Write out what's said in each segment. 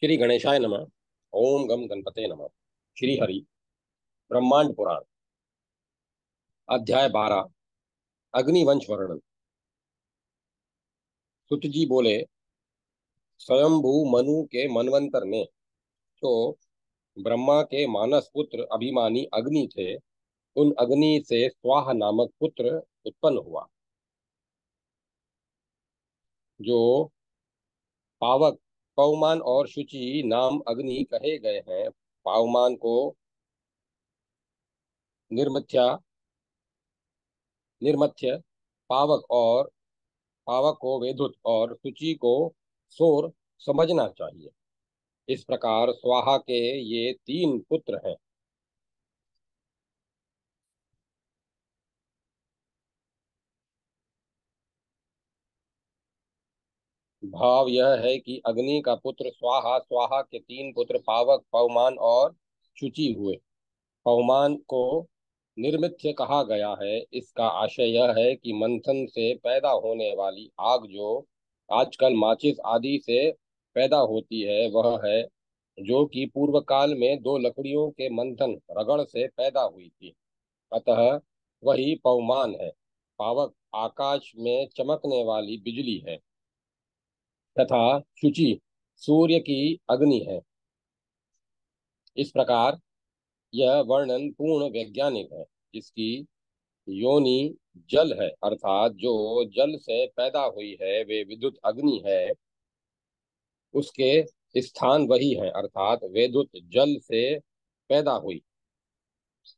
श्री गणेशाय नमः। ओम गम गणपते नमः। श्री हरि। ब्रह्मांड पुराण अध्याय 12। अग्निवंश वर्णन। सुत जी बोले, स्वयंभू मनु के मनवंतर में तो ब्रह्मा के मानस पुत्र अभिमानी अग्नि थे। उन अग्नि से स्वाह नामक पुत्र उत्पन्न हुआ, जो पावक, पवमान और शुचि नाम अग्नि कहे गए हैं। पावमान को निर्मथ्या निर्मथ्य, पावक को वेदुत और शुचि को सोर समझना चाहिए। इस प्रकार स्वाहा के ये तीन पुत्र हैं। भाव यह है कि अग्नि का पुत्र स्वाहा, स्वाहा के तीन पुत्र पावक, पवमान और शुचि हुए। पवमान को निर्मिथ्य कहा गया है। इसका आशय यह है कि मंथन से पैदा होने वाली आग, जो आजकल माचिस आदि से पैदा होती है, वह है जो कि पूर्व काल में दो लकड़ियों के मंथन रगड़ से पैदा हुई थी। अतः वही पवमान है। पावक आकाश में चमकने वाली बिजली है, तथा शुचि सूर्य की अग्नि है। इस प्रकार यह वर्णन पूर्ण वैज्ञानिक है। जिसकी योनि जल है, अर्थात जो जल से पैदा हुई है, वे विद्युत अग्नि है। उसके स्थान वही है, अर्थात विद्युत जल से पैदा हुई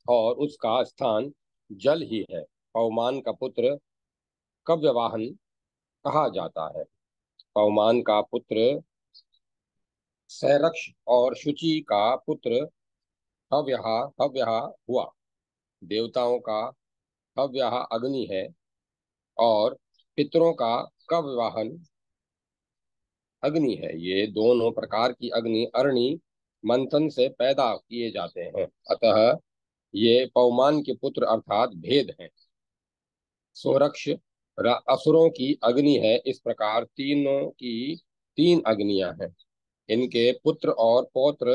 और उसका स्थान जल ही है। पवमान का पुत्र कव्यवाहन कहा जाता है। पवमान का पुत्र सैरक्ष और शुचि का पुत्र हव्यः हव्यः हुआ। देवताओं का हव्यः अग्नि है और पितरों का कव्यवाहन अग्नि है। ये दोनों प्रकार की अग्नि अरणि मंथन से पैदा किए जाते हैं। अतः ये पवमान के पुत्र अर्थात भेद हैं। सोरक्ष असुरों की अग्नि है। इस प्रकार तीनों की तीन अग्नियां हैं। इनके पुत्र और पौत्र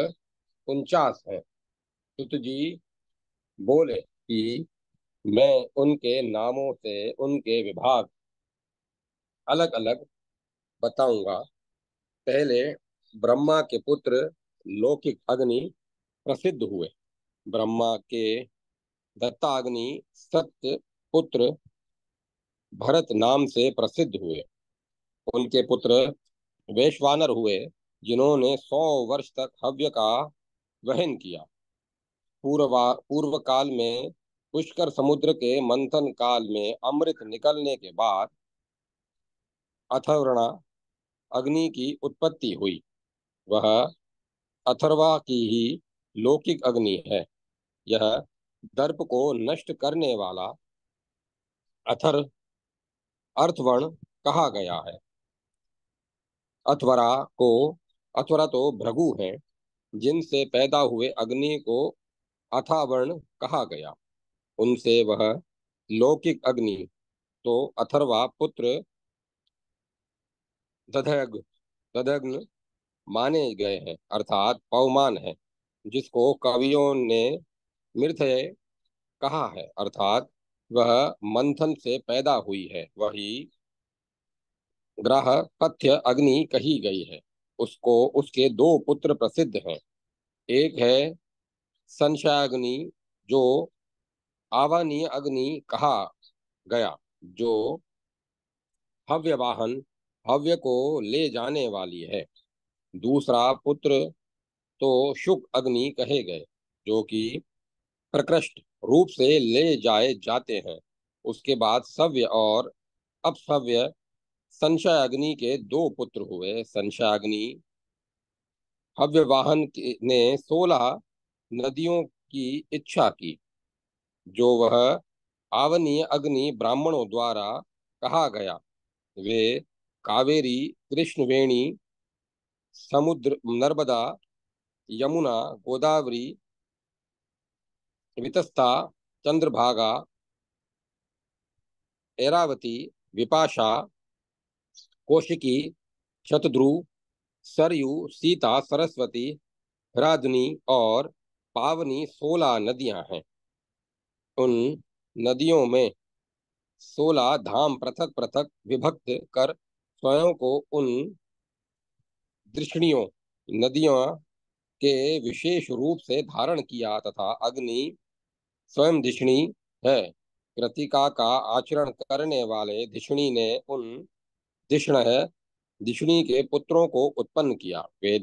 49 हैं। सुत जी बोले कि मैं उनके नामों से उनके विभाग अलग अलग बताऊंगा। पहले ब्रह्मा के पुत्र लौकिक अग्नि प्रसिद्ध हुए। ब्रह्मा के दत्ताग्नि सत्य पुत्र भरत नाम से प्रसिद्ध हुए। उनके पुत्र वैश्वानर हुए, जिन्होंने 100 वर्ष तक हव्य का वहन किया। पूर्व काल में पुष्कर समुद्र के मंथन काल में अमृत निकलने के बाद अथर्वणा अग्नि की उत्पत्ति हुई। वह अथर्वा की ही लौकिक अग्नि है। यह दर्प को नष्ट करने वाला अथर अर्थवर्ण कहा गया है। अथवरा को अथवरा तो भृगु हैं, जिनसे पैदा हुए अग्नि को अथावर्ण कहा गया। उनसे वह लौकिक अग्नि तो अथर्वा पुत्र दधग दधग्न माने गए हैं, अर्थात पवमान है, जिसको कवियों ने मृथय कहा है, अर्थात वह मंथन से पैदा हुई है। वही ग्रह पथ्य अग्नि कही गई है। उसको उसके दो पुत्र प्रसिद्ध हैं। एक है संशयाग्नि, जो आवानीय अग्नि कहा गया, जो हव्यवाहन हव्य को ले जाने वाली है। दूसरा पुत्र तो शुक अग्नि कहे गए, जो कि प्रकृष्ट रूप से ले जाए जाते हैं। उसके बाद सव्य और अपसव्य संशय अग्नि के दो पुत्र हुए। संशय अग्नि ने 16 नदियों की इच्छा की, जो वह आवनीय अग्नि ब्राह्मणों द्वारा कहा गया। वे कावेरी, कृष्णवेणी, समुद्र, नर्मदा, यमुना, गोदावरी, वितस्ता, चंद्रभागा, एरावती, विपाशा, कौशिकी, शतद्रु, सरयू, सीता, सरस्वती, हराधनी और पावनी 16 नदियां हैं। उन नदियों में 16 धाम पृथक पृथक विभक्त कर स्वयं को उन दृष्णियों नदियों के विशेष रूप से धारण किया, तथा अग्नि स्वयं धिषणी है। कृतिका का आचरण करने वाले धिषणी ने उन धिषण धिषणी के पुत्रों को उत्पन्न किया। वे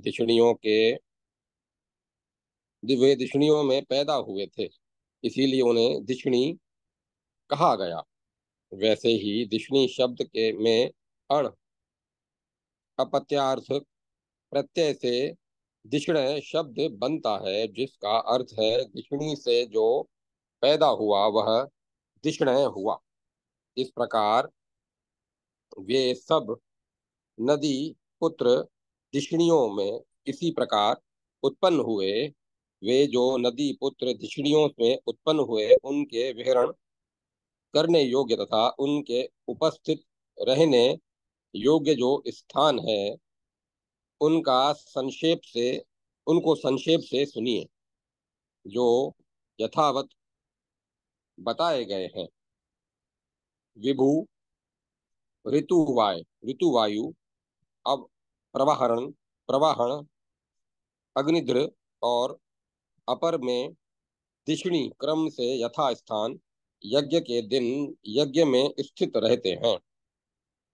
धिषणियों में पैदा हुए थे, इसीलिए उन्हें धिषणी कहा गया। वैसे ही धिषणी शब्द के में अण अपत्यार्थ प्रत्यय से धिषण शब्द बनता है, जिसका अर्थ है धिषणी से जो पैदा हुआ वह धिषण हुआ। इस प्रकार वे सब नदी पुत्र धिषणियों में इसी प्रकार उत्पन्न हुए। वे जो नदी पुत्र धिषणियों में उत्पन्न हुए, उनके विहरण करने योग्य तथा उनके उपस्थित रहने योग्य जो स्थान है, उनका संक्षेप से उनको संक्षेप से सुनिए, जो यथावत बताए गए हैं। विभु, ऋतुवायु, अब प्रवाहण प्रवाहण अग्निद्र और अपर में धिषणी क्रम से यथास्थान यज्ञ के दिन यज्ञ में स्थित रहते हैं।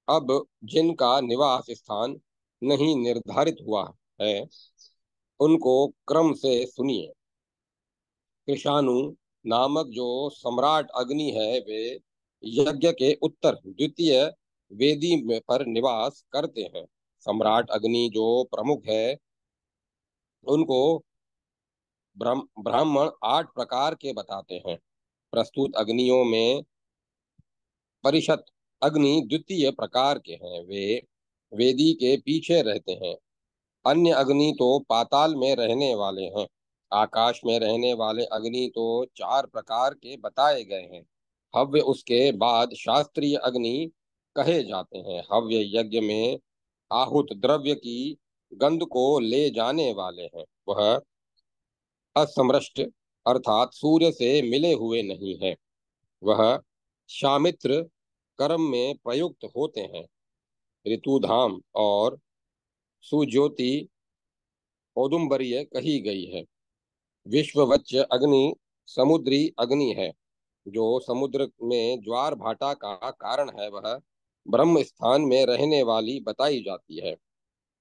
अब जिनका निवास स्थान नहीं निर्धारित हुआ है, उनको क्रम से सुनिए। कृषाणु नामक जो सम्राट अग्नि है, वे यज्ञ के उत्तर द्वितीय वेदी में पर निवास करते हैं। सम्राट अग्नि जो प्रमुख है, उनको ब्राह्मण 8 प्रकार के बताते हैं। प्रस्तुत अग्नियों में परिषद अग्नि द्वितीय प्रकार के हैं, वे वेदी के पीछे रहते हैं। अन्य अग्नि तो पाताल में रहने वाले हैं। आकाश में रहने वाले अग्नि तो 4 प्रकार के बताए गए हैं। हव्य उसके बाद शास्त्रीय अग्नि कहे जाते हैं। हव्य यज्ञ में आहूत द्रव्य की गंध को ले जाने वाले हैं। वह असमृष्ट अर्थात सूर्य से मिले हुए नहीं है। वह शामित्र कर्म में प्रयुक्त होते हैं। ऋतुधाम और सुज्योति औदुंबरीय कही गई है। विश्ववच्च अग्नि समुद्री अग्नि है, जो समुद्र में ज्वार भाटा का कारण है। वह ब्रह्म स्थान में रहने वाली बताई जाती है।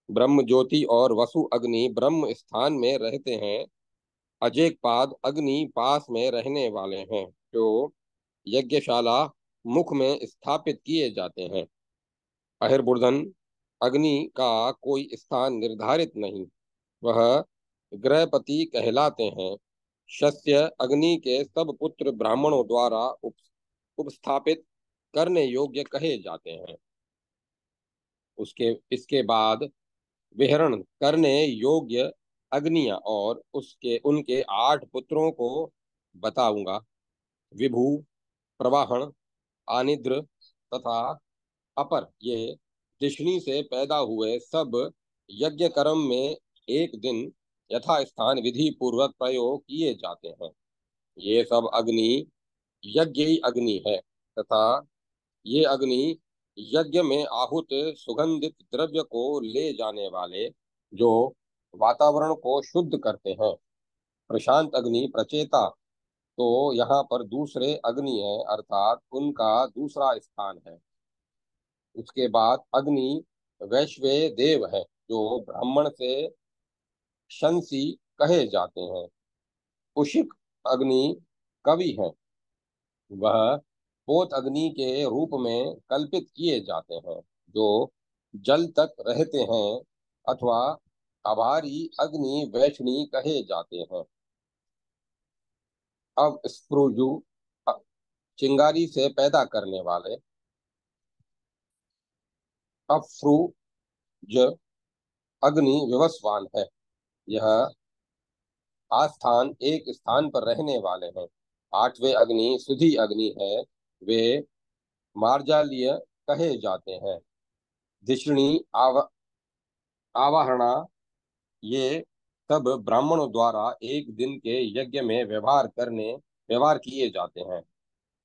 ब्रह्म ज्योति और वसु अग्नि ब्रह्म स्थान में रहते हैं। अजेकपाद अग्नि पास में रहने वाले हैं, जो यज्ञशाला मुख में स्थापित किए जाते हैं। अहिर्बुर्धन अग्नि का कोई स्थान निर्धारित नहीं, वह गृहपति कहलाते हैं। शस्य अग्नि के सब पुत्र ब्राह्मणों द्वारा उपस्थापित करने योग्य कहे जाते हैं। उसके इसके बाद विहरण करने योग्य अग्नियां और उसके उनके 8 पुत्रों को बताऊंगा। विभु, प्रवाहण, आनिद्र तथा अपर, ये धिषणी से पैदा हुए सब यज्ञ कर्म में एक दिन यथास्थान विधि पूर्वक प्रयोग किए जाते हैं। ये सब अग्नि यज्ञ अग्नि है, तथा ये अग्नि यज्ञ में आहूत सुगंधित द्रव्य को ले जाने वाले, जो वातावरण को शुद्ध करते हैं। प्रशांत अग्नि प्रचेता तो यहाँ पर दूसरे अग्नि है, अर्थात उनका दूसरा स्थान है। उसके बाद अग्नि वैश्वे देव है, जो ब्राह्मण से शंसी कहे जाते हैं। उशिक अग्नि कवि है, वह पोत अग्नि के रूप में कल्पित किए जाते हैं, जो जल तक रहते हैं। अथवा अभारी अग्नि वैष्णी कहे जाते हैं। अब स्प्रुजु चिंगारी से पैदा करने वाले। अफ्रुज अग्नि विवस्वान है, यह आस्थान एक स्थान पर रहने वाले हैं। 8वें अग्नि सुधि अग्नि है, वे मार्जालीय कहे जाते हैं। धिषणी आवाहना, ये सब ब्राह्मणों द्वारा एक दिन के यज्ञ में व्यवहार किए जाते हैं।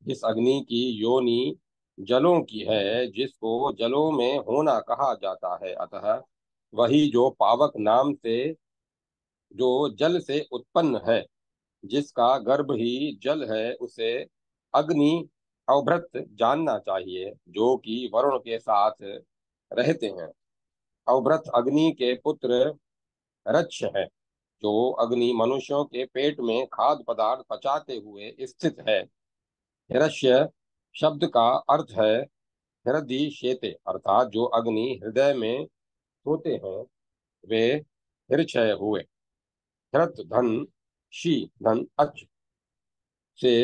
जिस अग्नि की योनि जलों की है, जिसको जलों में होना कहा जाता है, अतः वही जो पावक नाम से, जो जल से उत्पन्न है, जिसका गर्भ ही जल है, उसे अग्नि अवभृत जानना चाहिए, जो कि वरुण के साथ रहते हैं। अवभृत अग्नि के पुत्र रक्ष है। जो अग्नि मनुष्यों के पेट में खाद्य पदार्थ पचाते हुए स्थित है। हिरण्य शब्द का अर्थ है हृदय शेते, अर्थात जो अग्नि हृदय में होते हैं, वे हिरण्य हुए। हृत धन शी धन अच से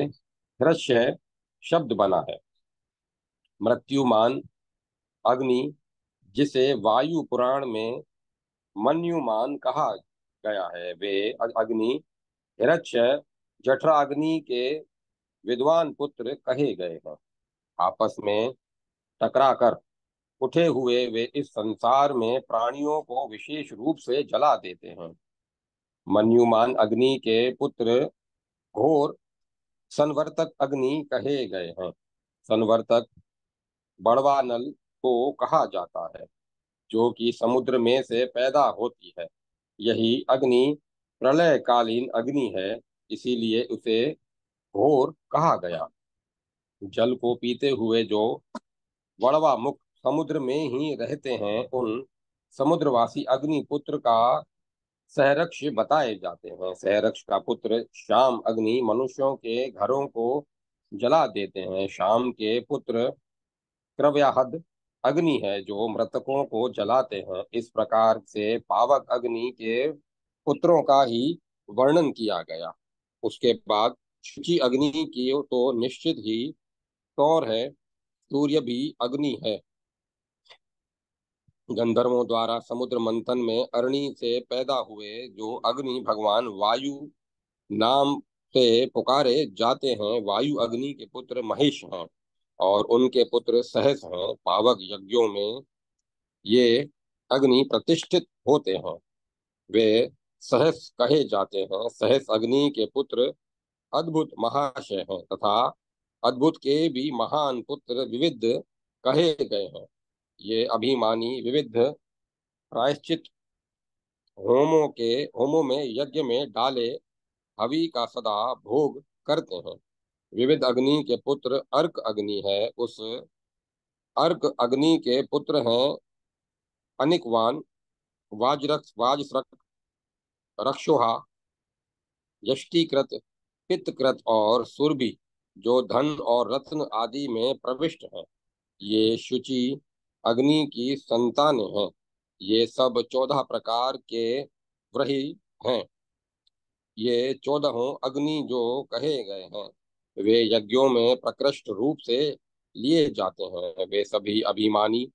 हृष्य शब्द बना है। मृत्युमान अग्नि, जिसे वायु पुराण में मन्युमान कहा गया है, वे अग्नि हिरण्य जठराग्नि के विद्वान पुत्र कहे गए हैं। आपस में टकराकर उठे हुए वे इस संसार में प्राणियों को विशेष रूप से जला देते हैं। मन्युमान अग्नि के पुत्र घोर संवर्तक अग्नि कहे गए हैं। संवर्तक बड़वानल को कहा जाता है, जो कि समुद्र में से पैदा होती है। यही अग्नि प्रलयकालीन अग्नि है, इसीलिए उसे घोर कहा गया। जल को पीते हुए जो वड़वा मुख समुद्र में ही रहते हैं, उन समुद्रवासी अग्निपुत्र का सहरक्ष बताए जाते हैं। सहरक्ष का पुत्र शाम अग्नि मनुष्यों के घरों को जला देते हैं। शाम के पुत्र क्रव्याहद अग्नि है, जो मृतकों को जलाते हैं। इस प्रकार से पावक अग्नि के पुत्रों का ही वर्णन किया गया। उसके बाद शुचि अग्नि की तो निश्चित ही तौर है। सूर्य भी अग्नि है। गंधर्वों द्वारा समुद्र मंथन में अरणि से पैदा हुए जो अग्नि भगवान वायु नाम से पुकारे जाते हैं, वायु अग्नि के पुत्र महेश हैं, और उनके पुत्र सहस हैं। पावक यज्ञों में ये अग्नि प्रतिष्ठित होते हैं। वे सहस कहे जाते हैं। सहस अग्नि के पुत्र अद्भुत महाशय हैं, तथा अद्भुत के भी महान पुत्र विविध कहे गए हैं। ये अभिमानी विविध प्रायश्चित होमों में यज्ञ में डाले हवि का सदा भोग करते हैं। विविध अग्नि के पुत्र अर्क अग्नि है। उस अर्क अग्नि के पुत्र हैं अनिकवान, वाजसृक, रक्षोहा, यष्टिकृत, पित्तकृत और सुरभि, जो धन और रत्न आदि में प्रविष्ट हैं। ये शुचि अग्नि की संतानें हैं। ये सब 14 प्रकार के व्रही हैं। ये 14 अग्नि जो कहे गए हैं, वे यज्ञों में प्रकृष्ट रूप से लिए जाते हैं। वे सभी अभिमानी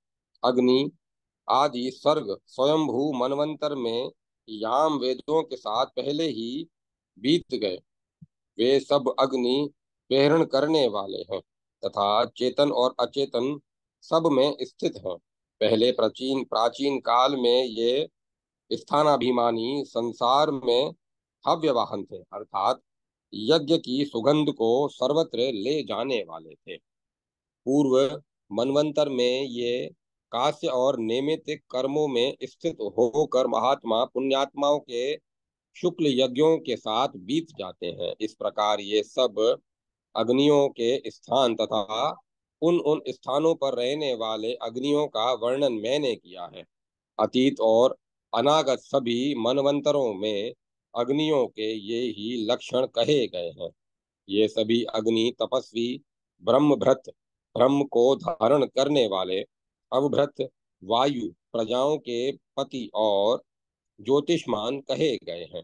अग्नि आदि सर्ग स्वयंभू मनवंतर में याम वेदों के साथ पहले ही बीत गए। वे सब अग्नि प्रेरण करने वाले हैं, तथा चेतन और अचेतन सब में स्थित हैं। पहले प्राचीन प्राचीन काल में ये स्थानाभिमानी संसार में हव्यवाहन थे, अर्थात यज्ञ की सुगंध को सर्वत्र ले जाने वाले थे। पूर्व मनवंतर में ये कास्य और नैमित्तिक कर्मों में स्थित होकर महात्मा पुण्यात्माओं के शुक्ल यज्ञों के साथ बीत जाते हैं। इस प्रकार ये सब अग्नियों के स्थान तथा उन उन स्थानों पर रहने वाले अग्नियों का वर्णन मैंने किया है। अतीत और अनागत सभी मनवंतरों में अग्नियों के ये ही लक्षण कहे गए हैं। ये सभी अग्नि तपस्वी ब्रह्मभृत, ब्रह्म को धारण करने वाले अवभृत वायु, प्रजाओं के पति और ज्योतिष्मान कहे गए हैं।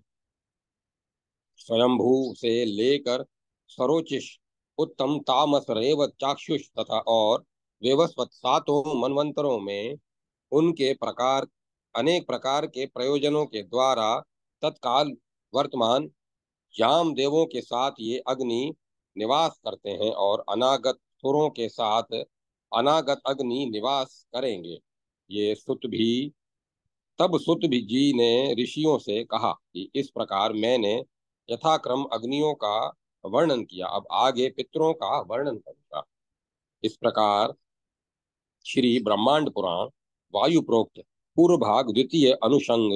स्वयंभू से लेकर सरोचिष, उत्तम तामस, रेव, चाक्षुष तथा और वेवस्वत सातों मनवंतरों में उनके प्रकार अनेक प्रकार के प्रयोजनों के द्वारा तत्काल वर्तमान याम देवों के साथ ये अग्नि निवास करते हैं, और अनागत सुरों के साथ अनागत अग्नि निवास करेंगे। ये सुत भी तब सुत भी जी ने ऋषियों से कहा कि इस प्रकार मैंने यथाक्रम अग्नियों का वर्णन किया, अब आगे पितरों का वर्णन करूंगा। इस प्रकार श्री ब्रह्मांड पुराण वायु प्रोक्त पूर्व भाग द्वितीय अनुषंग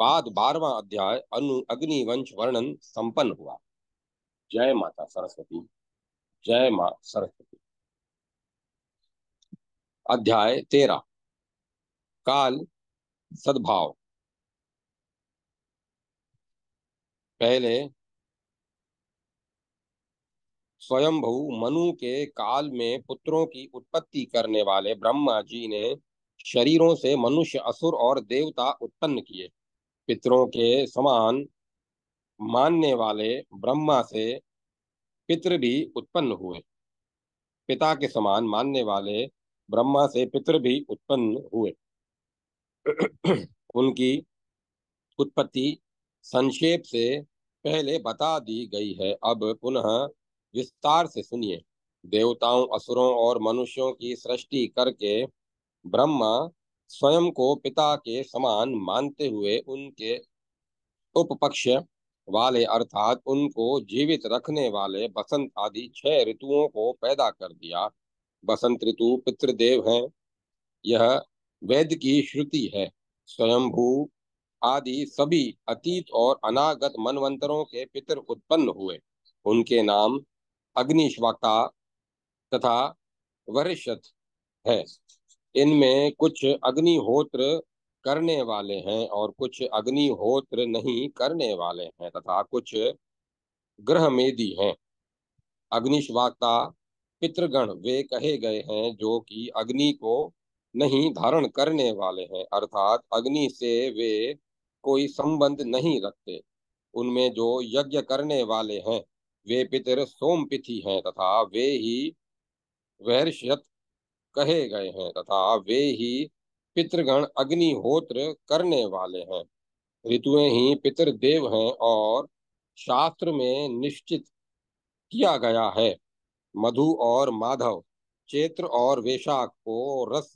पाद 12वां अध्याय अग्निवंश वर्णन संपन्न हुआ। जय माता सरस्वती। जय मां सरस्वती। अध्याय 13 काल सद्भाव। पहले स्वयंभू मनु के काल में पुत्रों की उत्पत्ति करने वाले ब्रह्मा जी ने शरीरों से मनुष्य, असुर और देवता उत्पन्न किए। पितरों के समान मानने वाले ब्रह्मा से पितृ भी उत्पन्न हुए। पिता के समान मानने वाले ब्रह्मा से पितृ भी उत्पन्न हुए। उनकी उत्पत्ति संक्षेप से पहले बता दी गई है, अब पुनः विस्तार से सुनिए। देवताओं, असुरों और मनुष्यों की सृष्टि करके ब्रह्मा स्वयं को पिता के समान मानते हुए उनके उपपक्ष वाले अर्थात उनको जीवित रखने वाले बसंत आदि 6 ऋतुओं को पैदा कर दिया। बसंत ऋतु पितृदेव हैं, यह वेद की श्रुति है। स्वयंभू आदि सभी अतीत और अनागत मनवंतरों के पितर उत्पन्न हुए। उनके नाम अग्निश्वाका तथा वरिष्ठ है। इनमें कुछ अग्निहोत्र करने वाले हैं और कुछ अग्निहोत्र नहीं करने वाले हैं तथा कुछ गृहमेधी हैं। अग्निश्वाका पितृगण वे कहे गए हैं जो कि अग्नि को नहीं धारण करने वाले हैं, अर्थात अग्नि से वे कोई संबंध नहीं रखते। उनमें जो यज्ञ करने वाले हैं वे पितर सोमपिथि हैं तथा वे ही वैश्यत कहे गए हैं तथा वे ही पितृगण अग्निहोत्र करने वाले हैं। ऋतुएं ही पितृदेव हैं और शास्त्र में निश्चित किया गया है। मधु और माधव, चैत्र और वैशाख को रस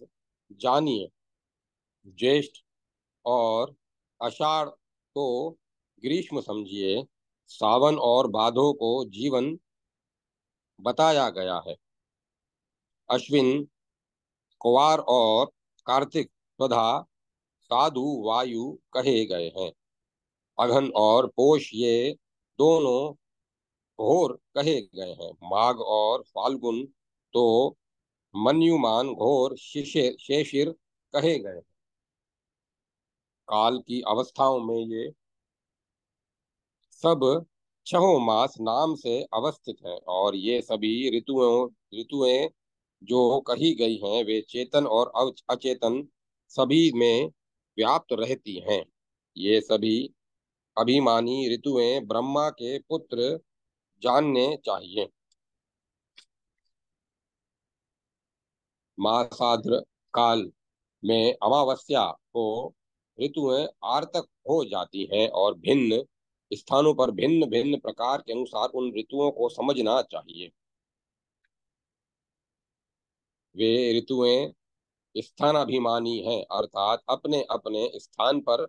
जानिए, ज्येष्ठ और आषाढ़ को ग्रीष्म समझिए, सावन और भादो को जीवन बताया गया है। अश्विन, कुवार और कार्तिक तथा साधु वायु कहे गए हैं। अघन और पोष ये दोनों घोर कहे गए हैं। माघ और फाल्गुन तो मन्युमान घोर शिशिर शेषिर कहे गए हैं। काल की अवस्थाओं में ये सब छहों मास नाम से अवस्थित हैं और ये सभी ऋतुएं जो कही गई हैं वे चेतन और अचेतन सभी में व्याप्त रहती हैं। ये सभी अभिमानी ऋतुएं ब्रह्मा के पुत्र जानने चाहिए। मासाद्र काल में अमावस्या को ऋतुएं आर्तक हो जाती हैं और भिन्न स्थानों पर भिन्न भिन्न प्रकार के अनुसार उन ऋतुओं को समझना चाहिए। वे ऋतुएं स्थानाभिमानी हैं, अर्थात अपने अपने स्थान पर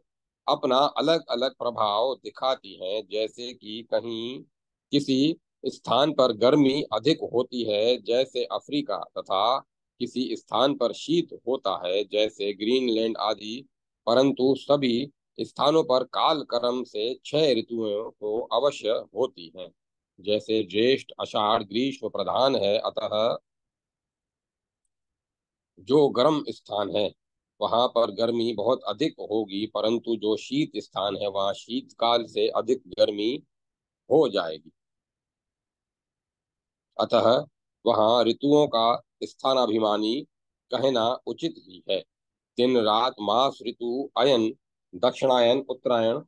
अपना अलग अलग प्रभाव दिखाती हैं। जैसे कि कहीं किसी स्थान पर गर्मी अधिक होती है जैसे अफ्रीका, तथा किसी स्थान पर शीत होता है जैसे ग्रीनलैंड आदि। परंतु सभी स्थानों पर काल क्रम से 6 ऋतुओं को अवश्य होती हैं। जैसे ज्येष्ठ आषाढ़ ग्रीष्म प्रधान है, अतः जो गर्म स्थान है वहां पर गर्मी बहुत अधिक होगी, परंतु जो शीत स्थान है वहां शीतकाल से अधिक गर्मी हो जाएगी। अतः वहां ऋतुओं का स्थानाभिमानी कहना उचित ही है। दिन रात मास ऋतु अयन दक्षिणायन उत्तरायण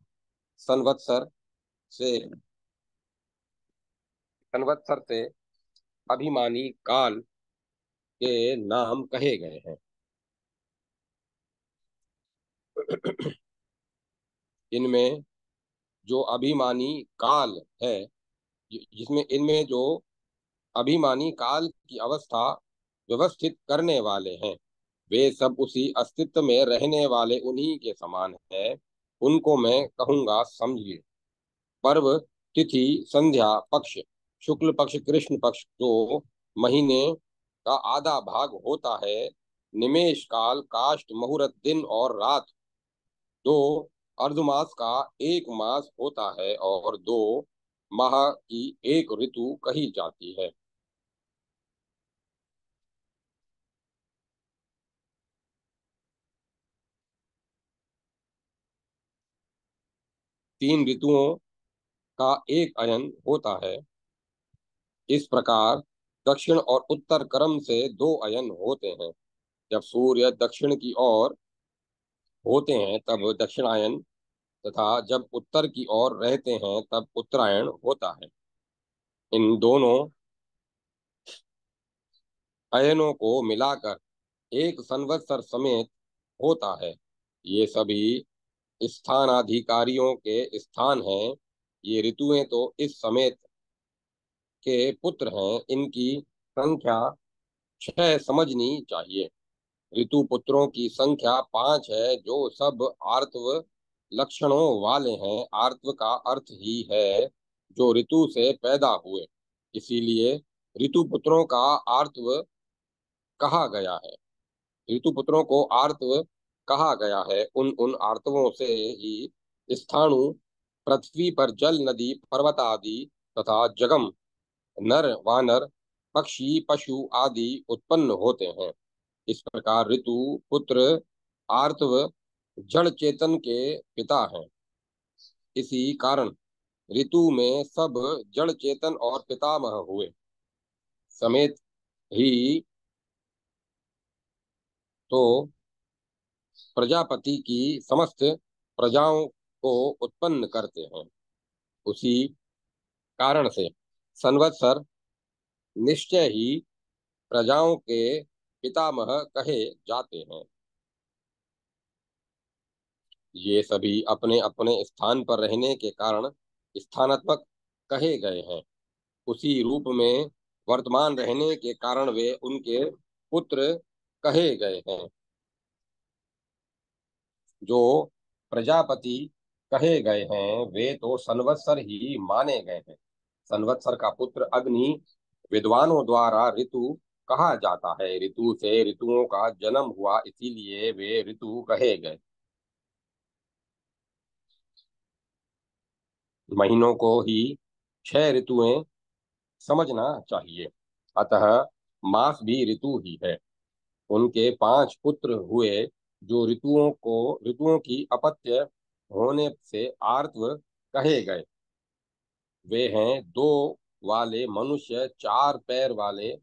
संवत्सर से संवत्सर से अभिमानी काल के नाम कहे गए हैं। इनमें जो अभिमानी काल है जिसमें इनमें जो अभिमानी काल की अवस्था व्यवस्थित करने वाले हैं वे सब उसी अस्तित्व में रहने वाले उन्हीं के समान है। उनको मैं कहूँगा समझिए। पर्व, तिथि, संध्या, पक्ष, शुक्ल पक्ष, कृष्ण पक्ष, जो महीने का आधा भाग होता है, निमेष काल, काष्ठ, मुहूर्त, दिन और रात, दो अर्धमास का एक मास होता है, और दो माह की एक ऋतु कही जाती है। तीन ऋतुओं का एक अयन होता है। इस प्रकार दक्षिण और उत्तर क्रम से दो अयन होते हैं। जब सूर्य दक्षिण की ओर होते हैं तब दक्षिणायन, तथा जब उत्तर की ओर रहते हैं तब उत्तरायण होता है। इन दोनों अयनों को मिलाकर एक संवत्सर समेत होता है। ये सभी स्थानाधिकारियों के स्थान हैं। ये ऋतुएं तो इस समेत के पुत्र हैं। इनकी संख्या 6 समझनी चाहिए। ऋतु पुत्रों की संख्या 5 है, जो सब आर्तव लक्षणों वाले हैं। आर्तव का अर्थ ही है जो ऋतु से पैदा हुए। इसीलिए ऋतु पुत्रों का आर्तव कहा गया है। ऋतु पुत्रों को आर्तव कहा गया है। उन उन आर्तवों से ही स्थाणु, पृथ्वी पर जल, नदी, पर्वत आदि, तथा जगम, नर, वानर, पक्षी, पशु आदि उत्पन्न होते हैं। इस प्रकार ऋतु पुत्र आर्तव जड़ चेतन के पिता हैं। इसी कारण ऋतु में सब जड़ चेतन और पितामह हुए समेत ही तो प्रजापति की समस्त प्रजाओं को उत्पन्न करते हैं। उसी कारण से संवत्सर निश्चय ही प्रजाओं के पितामह कहे जाते हैं। ये सभी अपने अपने स्थान पर रहने के कारण स्थानात्मक कहे गए हैं। उसी रूप में वर्तमान रहने के कारण वे उनके पुत्र कहे गए हैं। जो प्रजापति कहे गए हैं वे तो संवत्सर ही माने गए हैं। संवत्सर का पुत्र अग्नि विद्वानों द्वारा ऋतु कहा जाता है। ऋतु से ऋतुओं का जन्म हुआ, इसीलिए वे ऋतु कहे गए। महीनों को ही 6 ऋतुएं समझना चाहिए। अतः मास भी ऋतु ही है। उनके 5 पुत्र हुए, जो ऋतुओं की अपत्य होने से आर्तव कहे गए। वे हैं दो वाले मनुष्य, 4 पैर वाले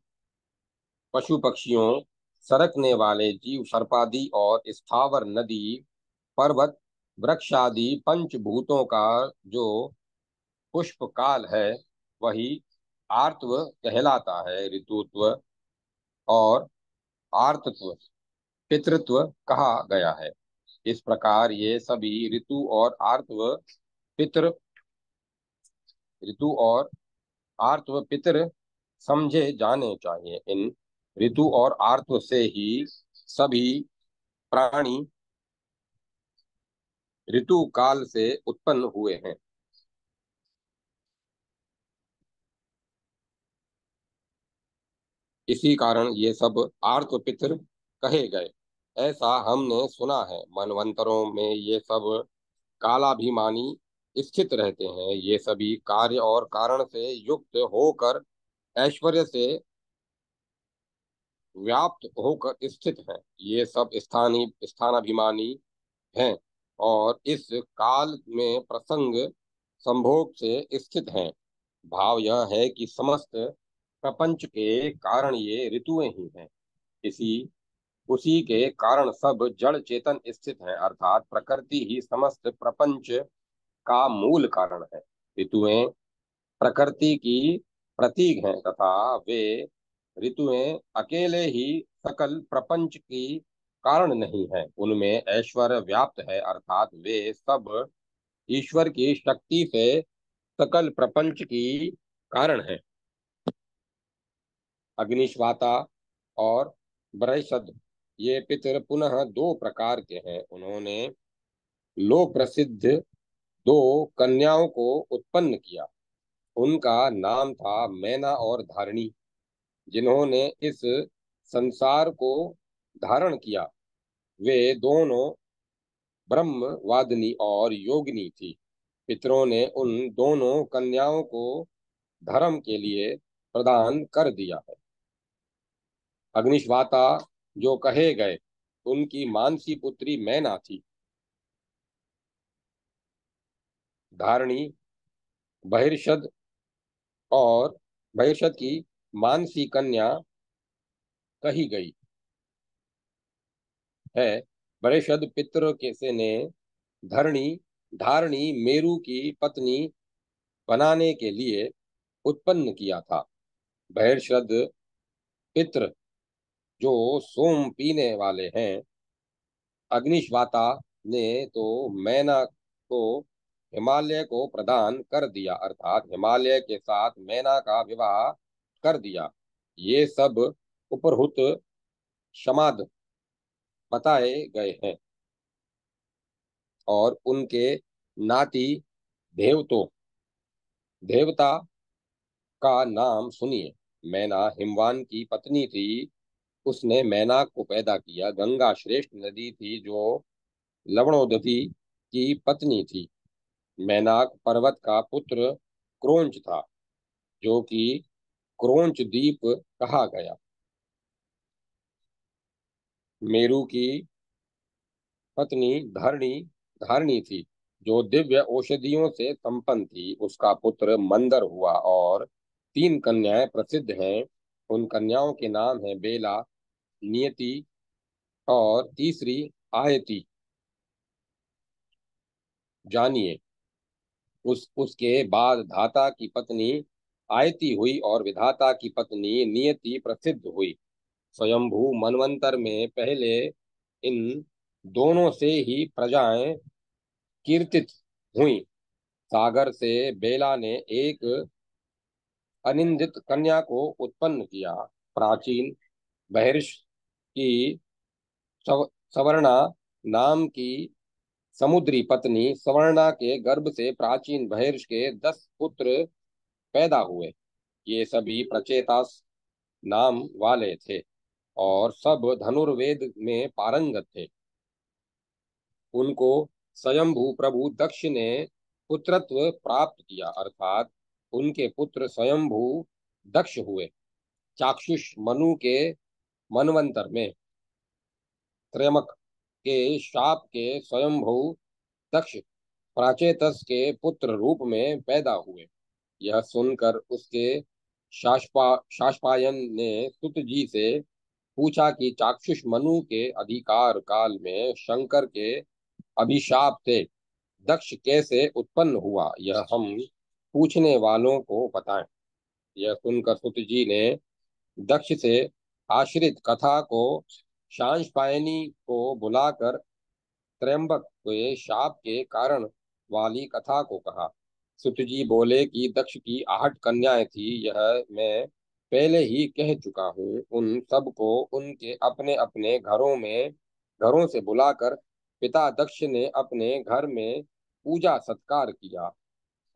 पशु पक्षियों, सरकने वाले जीव सर्पादि, और स्थावर, नदी, पर्वत, वृक्ष आदि पंचभूतों का जो पुष्प काल है, वही आर्तव कहलाता है। ऋतुत्व और आर्तत्व पितृत्व कहा गया है। इस प्रकार ये सभी पितृ ऋतु और आर्तव पितृ समझे जाने चाहिए। इन ऋतु और आर्तव से ही सभी प्राणी ऋतु काल से उत्पन्न हुए हैं। इसी कारण ये सब आर्त पितृ कहे गए। ऐसा हमने सुना है। मनवंतरों में ये सब कालाभिमानी स्थित रहते हैं। ये सभी कार्य और कारण से युक्त होकर ऐश्वर्य से व्याप्त होकर स्थित हैं। ये सब स्थानाभिमानी हैं, और इस काल में प्रसंग संभोग से स्थित हैं। भाव यह है कि समस्त प्रपंच के कारण ये ऋतुएं ही हैं। इसी उसी के कारण सब जड़ चेतन स्थित हैं, अर्थात प्रकृति ही समस्त प्रपंच का मूल कारण है। ऋतुएं प्रकृति की प्रतीक हैं, तथा वे ऋतुएं अकेले ही सकल प्रपंच की कारण नहीं है। उनमें ऐश्वर्य व्याप्त है, अर्थात वे सब ईश्वर की शक्ति से सकल प्रपंच की कारण है। अग्निश्वाता और बृहस्पति, ये पितर पुनः दो प्रकार के हैं। उन्होंने लोक प्रसिद्ध दो कन्याओं को उत्पन्न किया। उनका नाम था मैना और धारिणी, जिन्होंने इस संसार को धारण किया। वे दोनों ब्रह्मवादिनी और योगिनी थी। पितरों ने उन दोनों कन्याओं को धर्म के लिए प्रदान कर दिया है। अग्निश्वाता जो कहे गए, उनकी मानसी पुत्री मैना थी। धारणी बहिर्षद और बहिर्षद की मानसी कन्या कही गई है। बहिर्षद पितर के से ने धरणी धारणी मेरु की पत्नी बनाने के लिए उत्पन्न किया था। बहिर्षद पितर जो सोम पीने वाले हैं, अग्निश्वाता ने तो मैना को हिमालय को प्रदान कर दिया, अर्थात हिमालय के साथ मैना का विवाह कर दिया। ये सब उपरहुत शमाद बताए गए हैं। और उनके नाती देवतो देवता का नाम सुनिए। मैना हिमवान की पत्नी थी। उसने मैनाक को पैदा किया। गंगा श्रेष्ठ नदी थी जो लवणोदधि की पत्नी थी। मैनाक पर्वत का पुत्र क्रोंच था, जो कि क्रोंच द्वीप कहा गया। मेरु की पत्नी धारणी थी, जो दिव्य औषधियों से संपन्न थी। उसका पुत्र मंदर हुआ और तीन कन्याएं प्रसिद्ध हैं। उन कन्याओं के नाम हैं बेला, नियति और तीसरी आयति। जानिए। उसके बाद धाता की पत्नी आयति हुई और विधाता की पत्नी नियति प्रसिद्ध हुई। स्वयंभू मनवंतर में पहले इन दोनों से ही प्रजाएं कीर्तित हुई। सागर से बेला ने एक अनिंदित कन्या को उत्पन्न किया। प्राचीन बहिर्ष की सवर्णा नाम की समुद्री पत्नी सवर्णा के गर्भ से प्राचीन बहिर्ष के 10 पुत्र पैदा हुए। ये सभी प्रचेतास नाम वाले थे और सब धनुर्वेद में पारंगत थे। उनको स्वयंभू प्रभु दक्ष ने पुत्रत्व प्राप्त किया, अर्थात उनके पुत्र स्वयंभू दक्ष हुए। चाक्षुष मनु के मनवंतर में त्रयमक के शाप के स्वयंभू दक्ष प्राचेतस के पुत्र रूप में पैदा हुए। यह सुनकर उसके शाष्पायन ने सुत जी से पूछा कि चाक्षुष मनु के अधिकार काल में शंकर के अभिशाप से दक्ष कैसे उत्पन्न हुआ, यह हम पूछने वालों को बताएं। यह सुनकर सुत जी ने दक्ष से आश्रित कथा को शांशपायनी को बुलाकर त्रयंबक के शाप के कारण वाली कथा को कहा। सुत जी बोले कि दक्ष की 8 कन्याएं थी, यह मैं पहले ही कह चुका हूँ। उन सबको उनके अपने अपने घरों से बुलाकर पिता दक्ष ने अपने घर में पूजा सत्कार किया।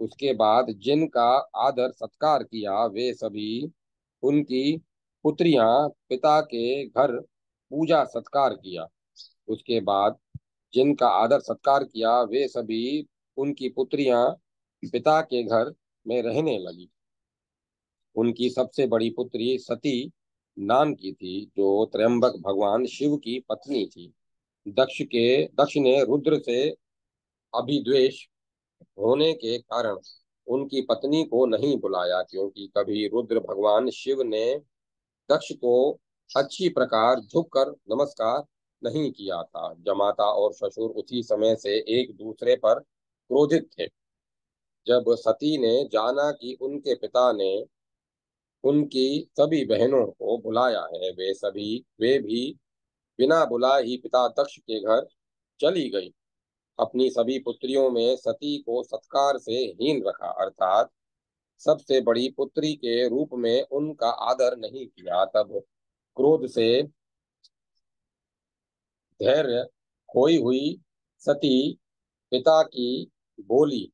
उसके बाद जिनका आदर सत्कार किया, वे सभी उनकी पुत्रियां पिता के घर पूजा सत्कार किया। उसके बाद जिनका आदर सत्कार किया, वे सभी उनकी पुत्रियां पिता के घर में रहने लगी। उनकी सबसे बड़ी पुत्री सती नाम की थी, जो त्र्यंबक भगवान शिव की पत्नी थी। दक्ष ने रुद्र से अभिद्वेष होने के कारण उनकी पत्नी को नहीं बुलाया, क्योंकि कभी रुद्र भगवान शिव ने दक्ष को अच्छी प्रकार झुककर नमस्कार नहीं किया था। जमाता और ससुर उसी समय से एक दूसरे पर क्रोधित थे। जब सती ने जाना कि उनके पिता ने उनकी सभी बहनों को बुलाया है, वे भी बिना बुलाए ही पिता दक्ष के घर चली गई। अपनी सभी पुत्रियों में सती को सत्कार से हीन रखा, अर्थात सबसे बड़ी पुत्री के रूप में उनका आदर नहीं किया। तब क्रोध से धैर्य खोई हुई सती पिता की बोली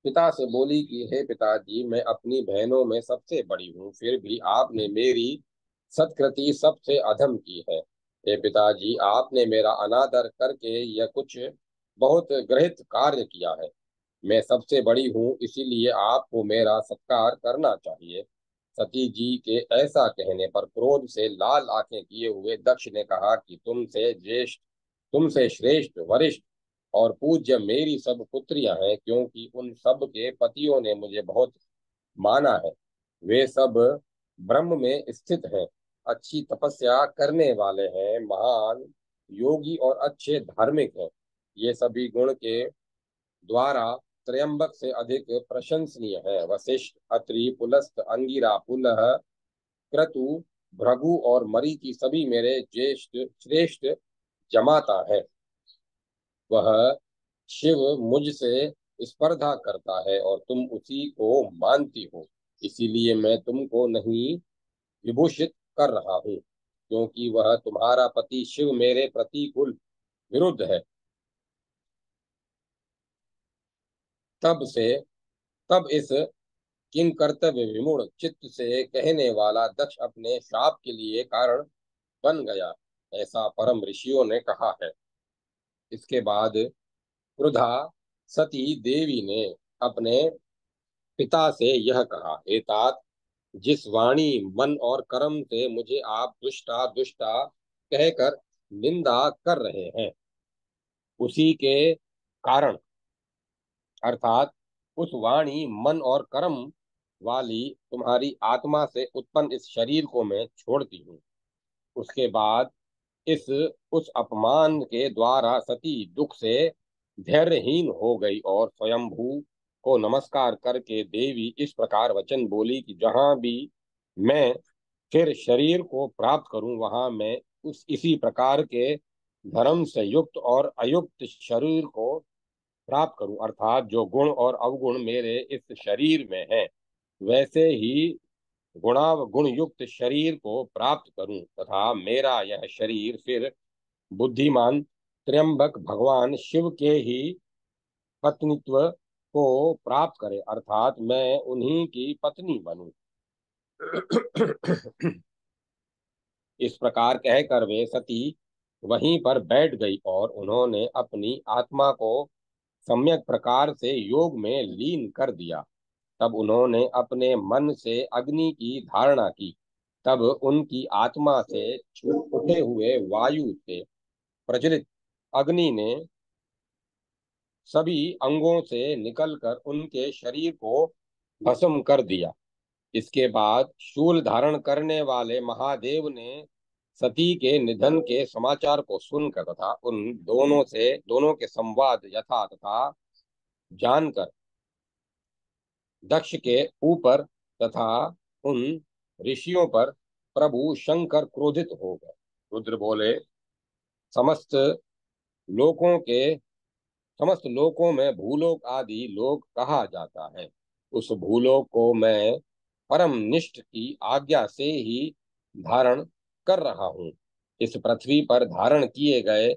पिता से बोली कि हे पिताजी, मैं अपनी बहनों में सबसे बड़ी हूँ, फिर भी आपने मेरी सत्कृति सबसे अधम की है। हे पिताजी, आपने मेरा अनादर करके यह कुछ बहुत गृहित कार्य किया है। मैं सबसे बड़ी हूँ, इसीलिए आपको मेरा सत्कार करना चाहिए। सती जी के ऐसा कहने पर क्रोध से लाल आंखें किए हुए दक्ष ने कहा कि तुमसे श्रेष्ठ, वरिष्ठ और पूज्य मेरी सब पुत्रियां हैं, क्योंकि उन सब के पतियों ने मुझे बहुत माना है। वे सब ब्रह्म में स्थित हैं, अच्छी तपस्या करने वाले हैं, महान योगी और अच्छे धार्मिक हैं। ये सभी गुण के द्वारा त्रयंबक से अधिक प्रशंसनीय है। वशिष्ठ, अत्रि, पुलस्त, अंगिरा, पुलह, क्रतु, भृगु और मरीचि सभी मेरे ज्येष्ठ श्रेष्ठ जमाता है। वह शिव मुझसे स्पर्धा करता है और तुम उसी को मानती हो, इसीलिए मैं तुमको नहीं विभूषित कर रहा हूँ, क्योंकि वह तुम्हारा पति शिव मेरे प्रतिकूल विरुद्ध है। तब से तब इस किंग कर्तव्य विमूढ़ चित्त से कहने वाला दक्ष अपने शाप के लिए कारण बन गया, ऐसा परम ऋषियों ने कहा है। इसके बाद क्रुधा सती देवी ने अपने पिता से यह कहा, हे तात, जिस वाणी, मन और कर्म से मुझे आप दुष्टा दुष्टा कहकर निंदा कर रहे हैं, उसी के कारण, अर्थात उस वाणी, मन और कर्म वाली तुम्हारी आत्मा से उत्पन्न इस शरीर को मैं छोड़ती हूँ। उसके बाद इस उस अपमान के द्वारा सती दुख से धैर्यहीन हो गई और स्वयंभू को नमस्कार करके देवी इस प्रकार वचन बोली कि जहां भी मैं फिर शरीर को प्राप्त करूं, वहां मैं उस इसी प्रकार के धर्म से युक्त और अयुक्त शरीर को प्राप्त करूं, अर्थात जो गुण और अवगुण मेरे इस शरीर में है, वैसे ही गुण युक्त शरीर को प्राप्त करूं, तथा मेरा यह शरीर फिर बुद्धिमान त्र्यंबक भगवान शिव के ही पत्नीत्व को प्राप्त करे, अर्थात मैं उन्हीं की पत्नी बनूं। इस प्रकार कहकर वे सती वहीं पर बैठ गई और उन्होंने अपनी आत्मा को सम्यक प्रकार से योग में लीन कर दिया। तब उन्होंने अपने मन से अग्नि की धारणा की। तब उनकी आत्मा से उठे हुए वायु से प्रज्वलित अग्नि ने सभी अंगों से निकलकर उनके शरीर को भस्म कर दिया। इसके बाद शूल धारण करने वाले महादेव ने सती के निधन के समाचार को सुनकर तथा उन दोनों के संवाद यथा तथा जानकर दक्ष के ऊपर तथा उन ऋषियों पर प्रभु शंकर क्रोधित हो गए। रुद्र बोले, समस्त लोकों के समस्त लोकों में भूलोक आदि लोक कहा जाता है। उस भूलोक को मैं परम निष्ठ की आज्ञा से ही धारण कर रहा हूँ। इस पृथ्वी पर धारण किए गए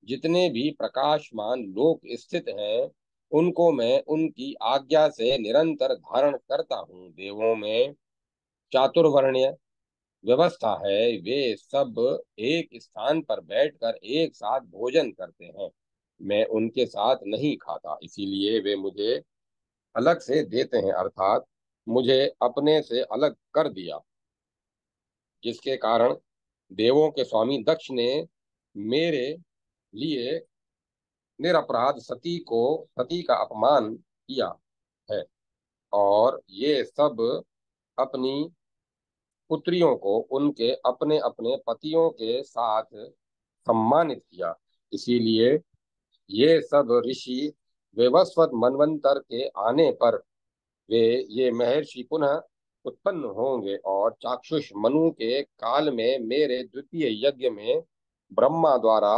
जितने भी प्रकाशमान लोक स्थित हैं, उनको मैं उनकी आज्ञा से निरंतर धारण करता हूँ। देवों में चातुर्वर्ण्य व्यवस्था है, वे सब एक स्थान पर बैठकर एक साथ भोजन करते हैं। मैं उनके साथ नहीं खाता, इसीलिए वे मुझे अलग से देते हैं, अर्थात मुझे अपने से अलग कर दिया, जिसके कारण देवों के स्वामी दक्ष ने मेरे लिए निरपराध सती का अपमान किया है और ये सब अपनी पुत्रियों को उनके अपने अपने पतियों के साथ सम्मानित किया। इसीलिए ये सब ऋषि वैवस्वत मनवंतर के आने पर वे ये महर्षि पुनः उत्पन्न होंगे और चाक्षुष मनु के काल में मेरे द्वितीय यज्ञ में ब्रह्मा द्वारा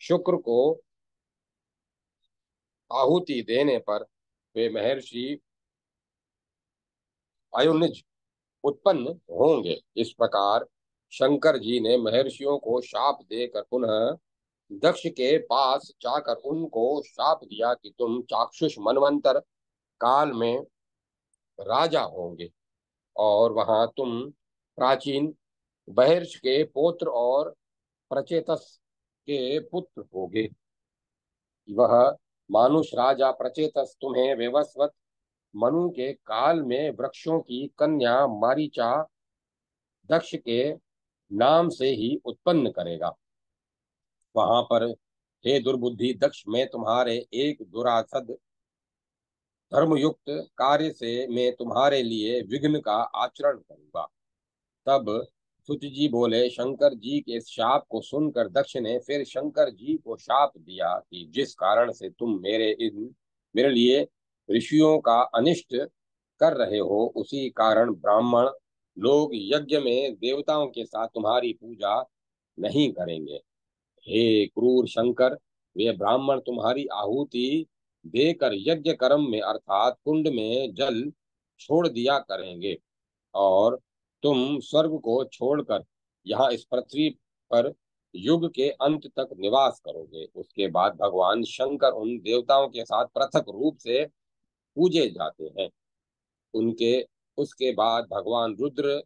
शुक्र को आहुति देने पर वे महर्षि अयुनिज उत्पन्न होंगे। इस प्रकार शंकर जी ने महर्षियों को शाप देकर पुनः दक्ष के पास जाकर उनको शाप दिया कि तुम चाक्षुष मनवंतर काल में राजा होंगे, और वहां तुम प्राचीन बहिर्ष के पुत्र और प्रचेतस के पुत्र होगे। वह मानुष राजा प्रचेतस तुम्हें विवस्वत मनु के काल में वृक्षों की कन्या मारीचा दक्ष के नाम से ही उत्पन्न करेगा। वहां पर, हे दुर्बुद्धि दक्ष, मैं तुम्हारे एक दुरासद धर्मयुक्त कार्य से मैं तुम्हारे लिए विघ्न का आचरण करूंगा। तब सुत जी बोले, शंकर जी के इस शाप को सुनकर दक्ष ने फिर शंकर जी को शाप दिया कि जिस कारण से तुम मेरे लिए ऋषियों का अनिष्ट कर रहे हो, उसी कारण ब्राह्मण लोग यज्ञ में देवताओं के साथ तुम्हारी पूजा नहीं करेंगे। हे क्रूर शंकर, वे ब्राह्मण तुम्हारी आहुति देकर यज्ञ कर्म में अर्थात कुंड में जल छोड़ दिया करेंगे, और तुम स्वर्ग को छोड़कर यहाँ इस पृथ्वी पर युग के अंत तक निवास करोगे। उसके बाद भगवान शंकर उन देवताओं के साथ पृथक रूप से पूजे जाते हैं। उनके उसके बाद भगवान रुद्र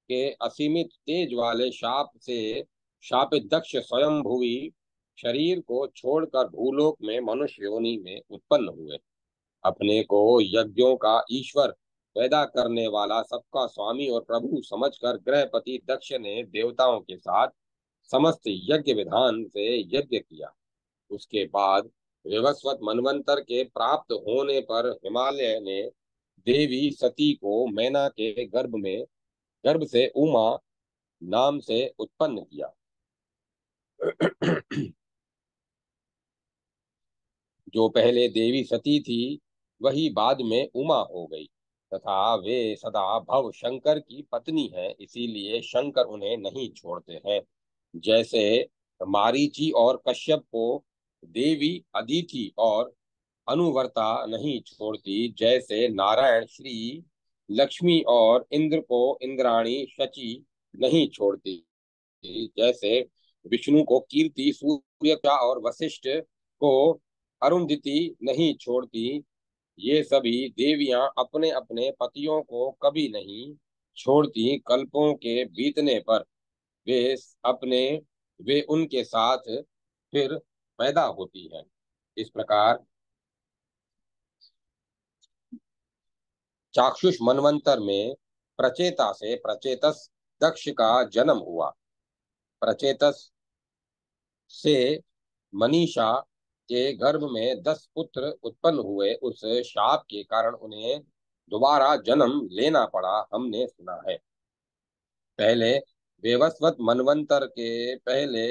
के असीमित तेज वाले शाप से शापित दक्ष स्वयं भुवि शरीर को छोड़कर भूलोक में मनुष्य योनि में उत्पन्न हुए। अपने को यज्ञों का ईश्वर, पैदा करने वाला, सबका स्वामी और प्रभु समझकर गृहपति दक्ष ने देवताओं के साथ समस्त यज्ञ विधान से यज्ञ किया। उसके बाद विवस्वत मनवंतर के प्राप्त होने पर हिमालय ने देवी सती को मैना के गर्भ से उमा नाम से उत्पन्न किया। जो पहले देवी सती थी, वही बाद में उमा हो गई, तथा वे सदा भव शंकर की पत्नी है, इसीलिए शंकर उन्हें नहीं छोड़ते हैं। जैसे मारीची और कश्यप को देवी अदिति और अनुवर्ता नहीं छोड़ती, जैसे नारायण श्री लक्ष्मी और इंद्र को इंद्राणी शची नहीं छोड़ती, जैसे विष्णु को कीर्ति सूर्यका और वशिष्ठ को अरुंधति नहीं छोड़ती, ये सभी देवियां अपने अपने पतियों को कभी नहीं छोड़ती। कल्पों के बीतने पर वे अपने वे उनके साथ फिर पैदा होती हैं। इस प्रकार चाक्षुष मनवंतर में प्रचेता से प्रचेतस दक्ष का जन्म हुआ। प्रचेतस से मनीषा के गर्भ में 10 पुत्र उत्पन्न हुए। उस शाप के कारण उन्हें दोबारा जन्म लेना पड़ा, हमने सुना है। पहले वेवस्वत मनवंतर के पहले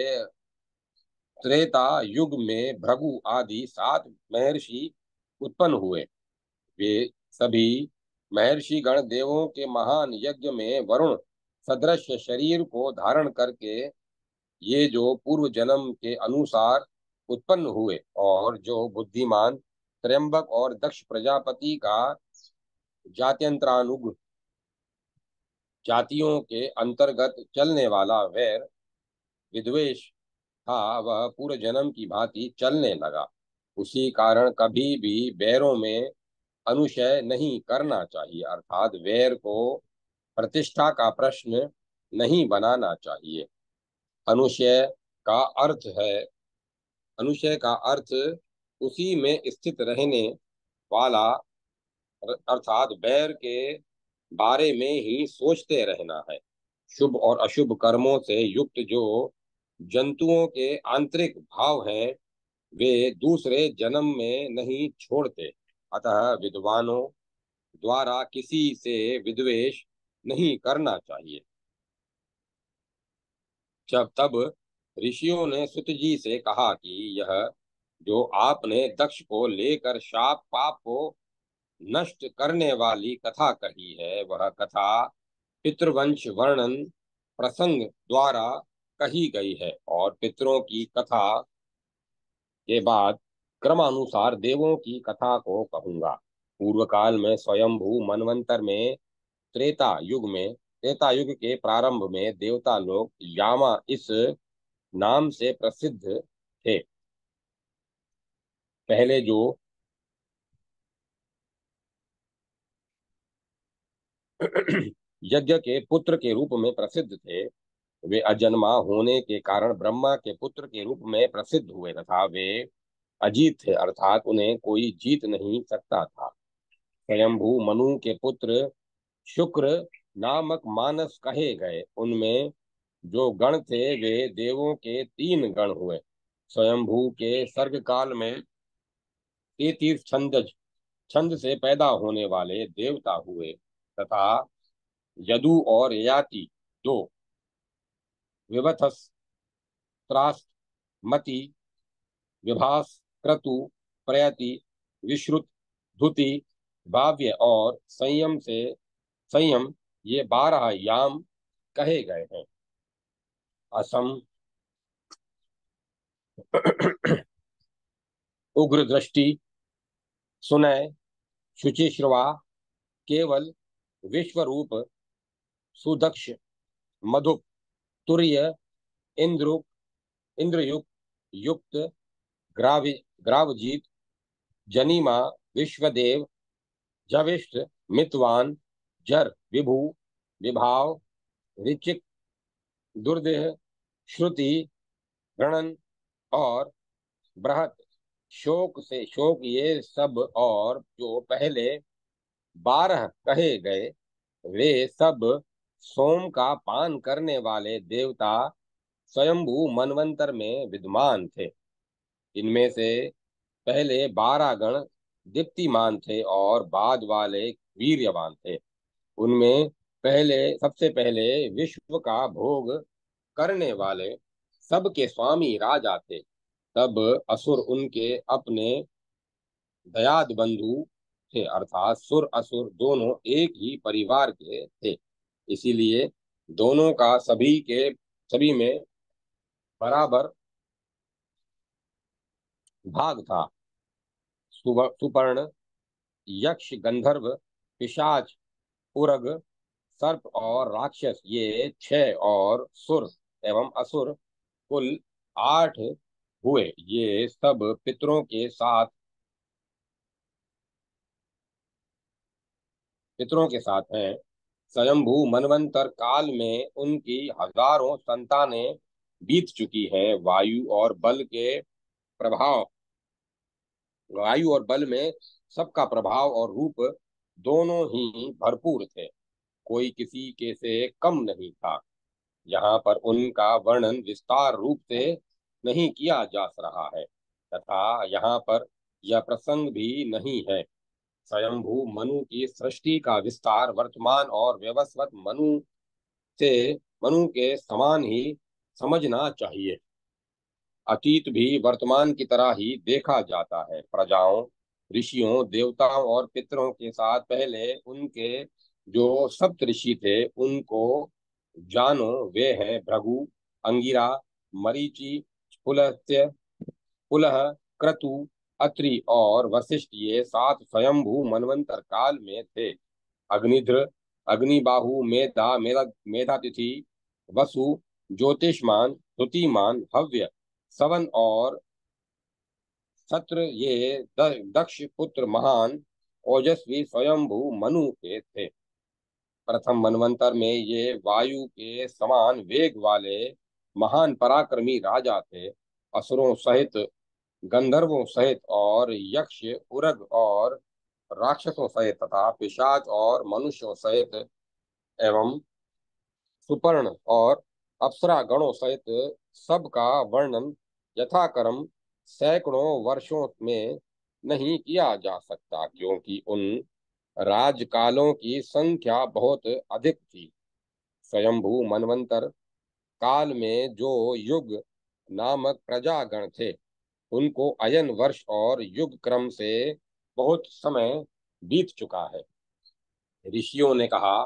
त्रेता युग में भृगु आदि 7 महर्षि उत्पन्न हुए। वे सभी महर्षि गण देवों के महान यज्ञ में वरुण सदृश शरीर को धारण करके ये जो पूर्व जन्म के अनुसार उत्पन्न हुए, और जो बुद्धिमान त्र्यंबक और दक्ष प्रजापति का जात्यंतरानुग जातियों के अंतर्गत चलने वाला वैर विद्वेष था, वह पूर्व जन्म की भांति चलने लगा। उसी कारण कभी भी वैरों में अनुशय नहीं करना चाहिए, अर्थात वैर को प्रतिष्ठा का प्रश्न नहीं बनाना चाहिए। अनुशय का अर्थ है अनुशय का अर्थ उसी में स्थित रहने वाला, अर्थात बैर के बारे में ही सोचते रहना है। शुभ और अशुभ कर्मों से युक्त जो जंतुओं के आंतरिक भाव हैं, वे दूसरे जन्म में नहीं छोड़ते। अतः विद्वानों द्वारा किसी से विद्वेष नहीं करना चाहिए। जब तब ऋषियों ने सुत जी से कहा कि यह जो आपने दक्ष को लेकर शाप पाप को नष्ट करने वाली कथा कही है, वह कथा पितृवंश वर्णन प्रसंग द्वारा कही गई है, और पितरों की कथा के बाद क्रमानुसार देवों की कथा को कहूंगा। पूर्व काल में स्वयंभू मनवंतर में त्रेता युग के प्रारंभ में देवता लोग यामा इस नाम से प्रसिद्ध थे। पहले जो यज्ञ के पुत्र के रूप में प्रसिद्ध थे, वे अजन्मा होने के कारण ब्रह्मा के पुत्र के रूप में प्रसिद्ध हुए तथा वे अजीत थे, अर्थात उन्हें कोई जीत नहीं सकता था। स्वयंभू मनु के पुत्र शुक्र नामक मानस कहे गए। उनमें जो गण थे वे देवों के 3 गण हुए। स्वयंभू के सर्ग काल में 33 छंद से पैदा होने वाले देवता हुए तथा यदु और ययाति 2, विवथस, त्रास, मति, विभास, क्रतु, प्रयति, विश्रुत, धुति, भाव्य और संयम ये 12 याम कहे गए हैं। असम, उग्र दृष्टि, सुनय, शुचिश्रवा, केवल, विश्वरूप, सुदक्ष, मधुप, तुर्य, इंद्रुक, इंद्रयुक्त, युक्त, ग्रावजीत, जनिमा, विश्वदेव, जविष्ठ, मितवान, जर, विभु, विभाव, ऋचिक, दुर्देह, श्रुति, गणन और बृहत। शोक ये सब और जो पहले 12 कहे गए वे सब सोम का पान करने वाले देवता स्वयंभू मनवंतर में विद्यमान थे। इनमें से पहले 12 गण दीप्तिमान थे और बाद वाले वीर्यवान थे। उनमें सबसे पहले विश्व का भोग करने वाले सबके स्वामी राजा थे। तब असुर उनके अपने दयाद बंधु थे, अर्थात सुर असुर दोनों एक ही परिवार के थे। इसीलिए दोनों का सभी में बराबर भाग था। सुपर्ण, यक्ष, गंधर्व, पिशाच, उरग, सर्प और राक्षस ये 6 और सुर एवं असुर कुल 8 हुए। ये सब पितरों के साथ हैं। स्वयंभू मनवंतर काल में उनकी हजारों संतानें बीत चुकी हैं। प्रभाव वायु और बल में सबका प्रभाव और रूप दोनों ही भरपूर थे। कोई किसी के से कम नहीं था। यहाँ पर उनका वर्णन विस्तार रूप से नहीं किया जा रहा है तथा यहाँ पर यह प्रसंग भी नहीं है। स्वयंभू मनु की सृष्टि का विस्तार वर्तमान और व्यवस्वत से मनु के समान ही समझना चाहिए। अतीत भी वर्तमान की तरह ही देखा जाता है। प्रजाओं, ऋषियों, देवताओं और पितरों के साथ पहले उनके जो सप्त ऋषि थे उनको जानो। वे हैं भृगु, अंगिरा, मरीचि, पुलस्त्य, पुलह, क्रतु, अत्रि और वशिष्ठ। ये 7 स्वयंभू मनवंतर काल में थे। अग्निध्र, अग्निबाहु, मेधातिथि, वसु, ज्योतिष्मान, श्रुतिमान, हव्य, सवन और सत्र ये दक्ष पुत्र महान ओजस्वी स्वयंभू मनु के थे। प्रथम मनवंतर में ये वायु के समान वेग वाले महान पराक्रमी राजा थे। असुरों सहित, गंधर्वों सहित और यक्ष, उरग और राक्षसों सहित तथा पिशाच और मनुष्यों सहित एवं सुपर्ण और अप्सरा गणों सहित सबका वर्णन यथाक्रम सैकड़ों वर्षों में नहीं किया जा सकता, क्योंकि उन राजकालों की संख्या बहुत अधिक थी। स्वयंभू मनवंतर काल में जो युग नामक प्रजागण थे उनको अयन वर्ष और युग क्रम से बहुत समय बीत चुका है। ऋषियों ने कहा,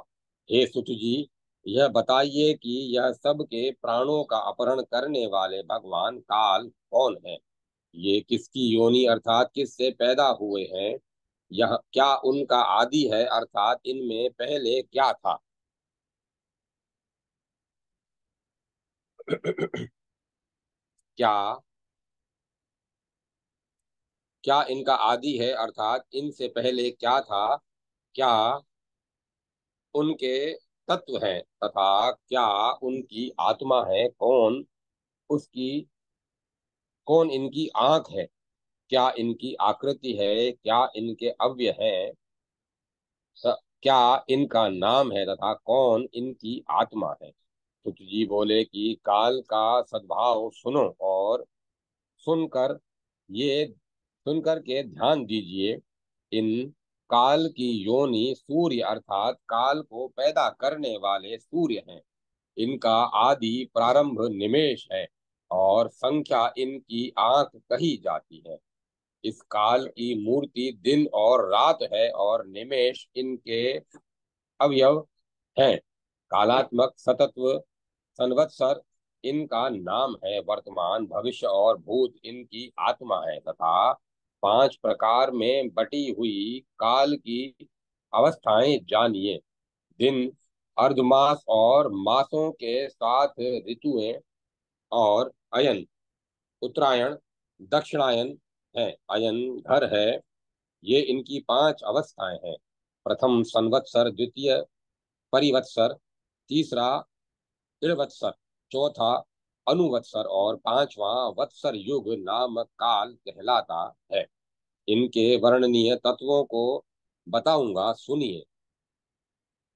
हे सुत जी, यह बताइए कि यह सब के प्राणों का अपहरण करने वाले भगवान काल कौन है। ये किसकी योनि अर्थात किससे पैदा हुए हैं। यह क्या उनका आदि है अर्थात इनमें पहले क्या था। क्या क्या इनका आदि है, अर्थात इनसे पहले क्या था, क्या उनके तत्व हैं, तथा क्या उनकी आत्मा है, उसकी कौन इनकी आंख है, क्या इनकी आकृति है, क्या इनके अव्यय हैं, क्या इनका नाम है, तथा कौन इनकी आत्मा है। सुत जी बोले कि काल का सद्भाव सुनो, और सुनकर ये सुनकर के ध्यान दीजिए। इन काल की योनि सूर्य, अर्थात काल को पैदा करने वाले सूर्य हैं। इनका आदि प्रारंभ निमेष है, और संख्या इनकी आंख कही जाती है। इस काल की मूर्ति दिन और रात है, और निमेष इनके अवयव हैं। कालात्मक सतत्व संवत्सर इनका नाम है। वर्तमान, भविष्य और भूत इनकी आत्मा है, तथा 5 प्रकार में बटी हुई काल की अवस्थाएं जानिए। दिन, अर्धमास और मासों के साथ ऋतुएं और अयन, उत्तरायण, दक्षिणायन है। अयन घर है। ये इनकी 5 अवस्थाएं हैं। प्रथम संवत्सर, द्वितीय परिवत्सर, तीसरा इड़वत्सर, चौथा अनुवत्सर और पांचवा वत्सर युग नाम काल कहलाता है। इनके वर्णनीय तत्वों को बताऊंगा, सुनिए।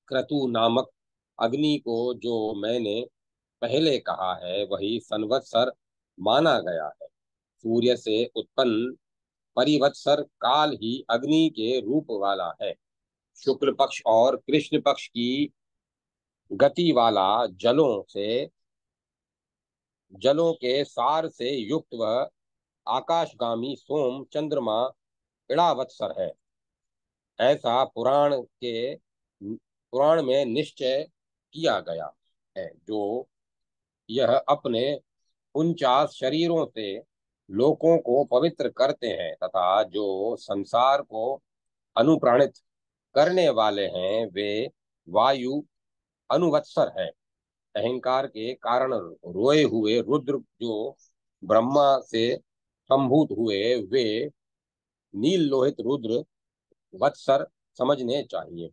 क्रतु नामक अग्नि को जो मैंने पहले कहा है, वही संवत्सर माना गया है। सूर्य से उत्पन्न परिवत्सर काल ही अग्नि के रूप वाला है। शुक्ल पक्ष और कृष्ण पक्ष की गति वाला जलों के सार से युक्त वह आकाशगामी सोम चंद्रमा इड़ावत्सर है। ऐसा पुराण में निश्चय किया गया है। जो यह अपने 49 शरीरों से लोकों को पवित्र करते हैं, तथा जो संसार को अनुप्राणित करने वाले हैं, वे वायु अनुवत्सर है। अहंकार के कारण रोए हुए रुद्र, जो ब्रह्मा से संभूत हुए, वे नील लोहित रुद्र वत्सर समझने चाहिए।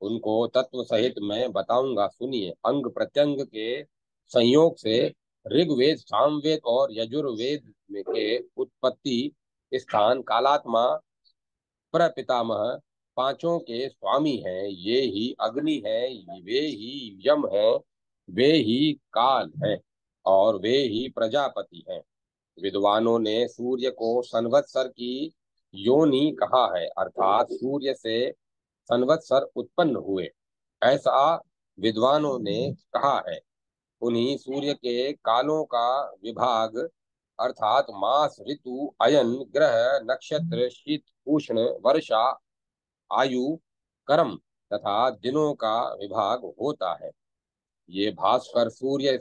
उनको तत्व सहित मैं बताऊंगा, सुनिए। अंग प्रत्यंग के संयोग से ऋग्वेद, सामवेद और यजुर्वेद में के उत्पत्ति स्थान कालात्मा प्रपितामह पांचों के स्वामी हैं। ये ही अग्नि है, वे ही यम है, वे ही काल है, और वे ही प्रजापति हैं। विद्वानों ने सूर्य को संवत्सर की योनि कहा है, अर्थात सूर्य से संवत्सर उत्पन्न हुए, ऐसा विद्वानों ने कहा है। उन्हीं सूर्य के कालों का विभाग, अर्थात मास, ऋतु, अयन, ग्रह, नक्षत्र, शीत, उष्ण, वर्षा, आयु, कर्म तथा दिनों का विभाग होता है। ये भास्कर सूर्य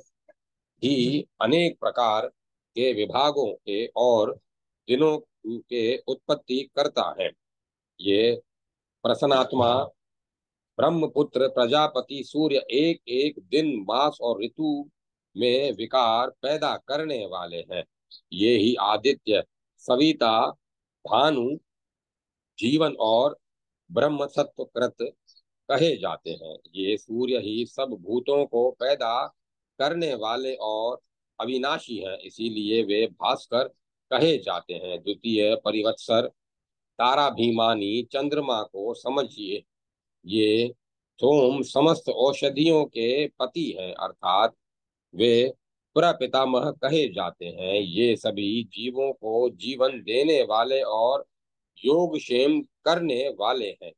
ही अनेक प्रकार के विभागों के और दिनों के उत्पत्ति करता है। ये प्रसन्नात्मा ब्रह्मपुत्र प्रजापति सूर्य एक एक दिन, मास और ऋतु में विकार पैदा करने वाले हैं। ये ही आदित्य, सविता, भानु, जीवन और ब्रह्म सत्वकृत कहे जाते हैं। ये सूर्य ही सब भूतों को पैदा करने वाले और अविनाशी हैं, इसीलिए वे भास्कर कहे जाते हैं। द्वितीय परिवत्सर ताराभिमानी चंद्रमा को समझिए। ये सोम समस्त औषधियों के पति हैं, अर्थात वे प्रपितामह कहे जाते हैं। ये सभी जीवों को जीवन देने वाले और योगक्षेम करने वाले हैं।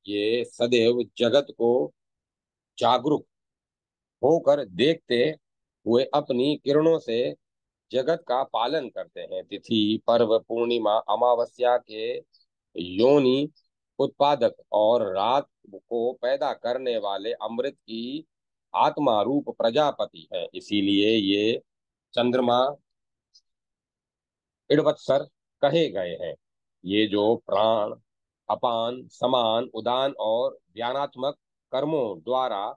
ये सदैव जगत को जागरूक होकर देखते हुए अपनी किरणों से जगत का पालन करते हैं। तिथि, पर्व, पूर्णिमा, अमावस्या के योनि उत्पादक और रात को पैदा करने वाले अमृत की आत्मा रूप प्रजापति है। इसीलिए ये चंद्रमा इड़वत्सर कहे गए हैं। ये जो प्राण, अपान, समान, उदान और ज्ञानात्मक कर्मों द्वारा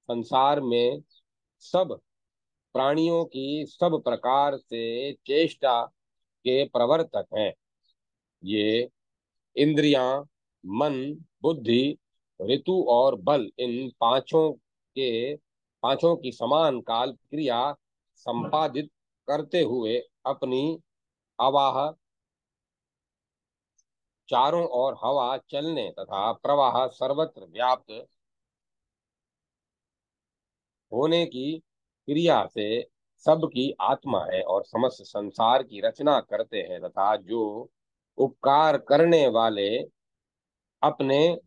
संसार में सब प्राणियों की सब प्रकार से चेष्टा के प्रवर्तक हैं, ये इंद्रियां, मन, बुद्धि, ऋतु और बल, इन पांचों की समान काल क्रिया संपादित करते हुए अपनी आवाह चारों ओर हवा चलने तथा प्रवाह सर्वत्र व्याप्त होने की क्रिया से सबकी आत्मा है और समस्त संसार की रचना करते हैं, तथा जो उपकार करने वाले अपने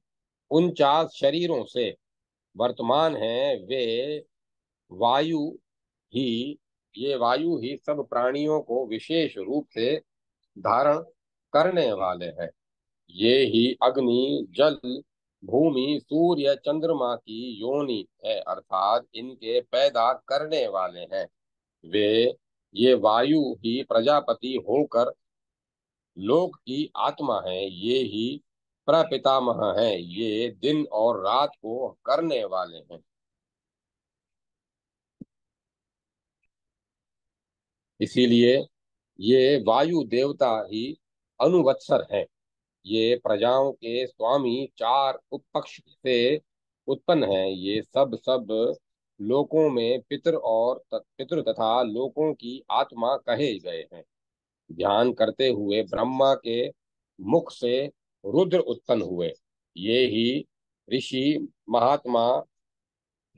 49 शरीरों से वर्तमान हैं, वे वायु ही ये वायु ही सब प्राणियों को विशेष रूप से धारण करने वाले हैं। ये ही अग्नि, जल, भूमि, सूर्य, चंद्रमा की योनि है, अर्थात इनके पैदा करने वाले हैं। वे ये वायु ही प्रजापति होकर लोक की आत्मा है। ये ही प्रपितामह है। ये दिन और रात को करने वाले हैं। इसीलिए ये वायु देवता ही अनुवत्सर हैं। ये प्रजाओं के स्वामी चार उपपक्ष से उत्पन्न है। ये सब लोकों में पितृ तथा लोकों की आत्मा कहे गए हैं। ध्यान करते हुए ब्रह्मा के मुख से रुद्र उत्पन्न हुए। ये ही ऋषि, महात्मा,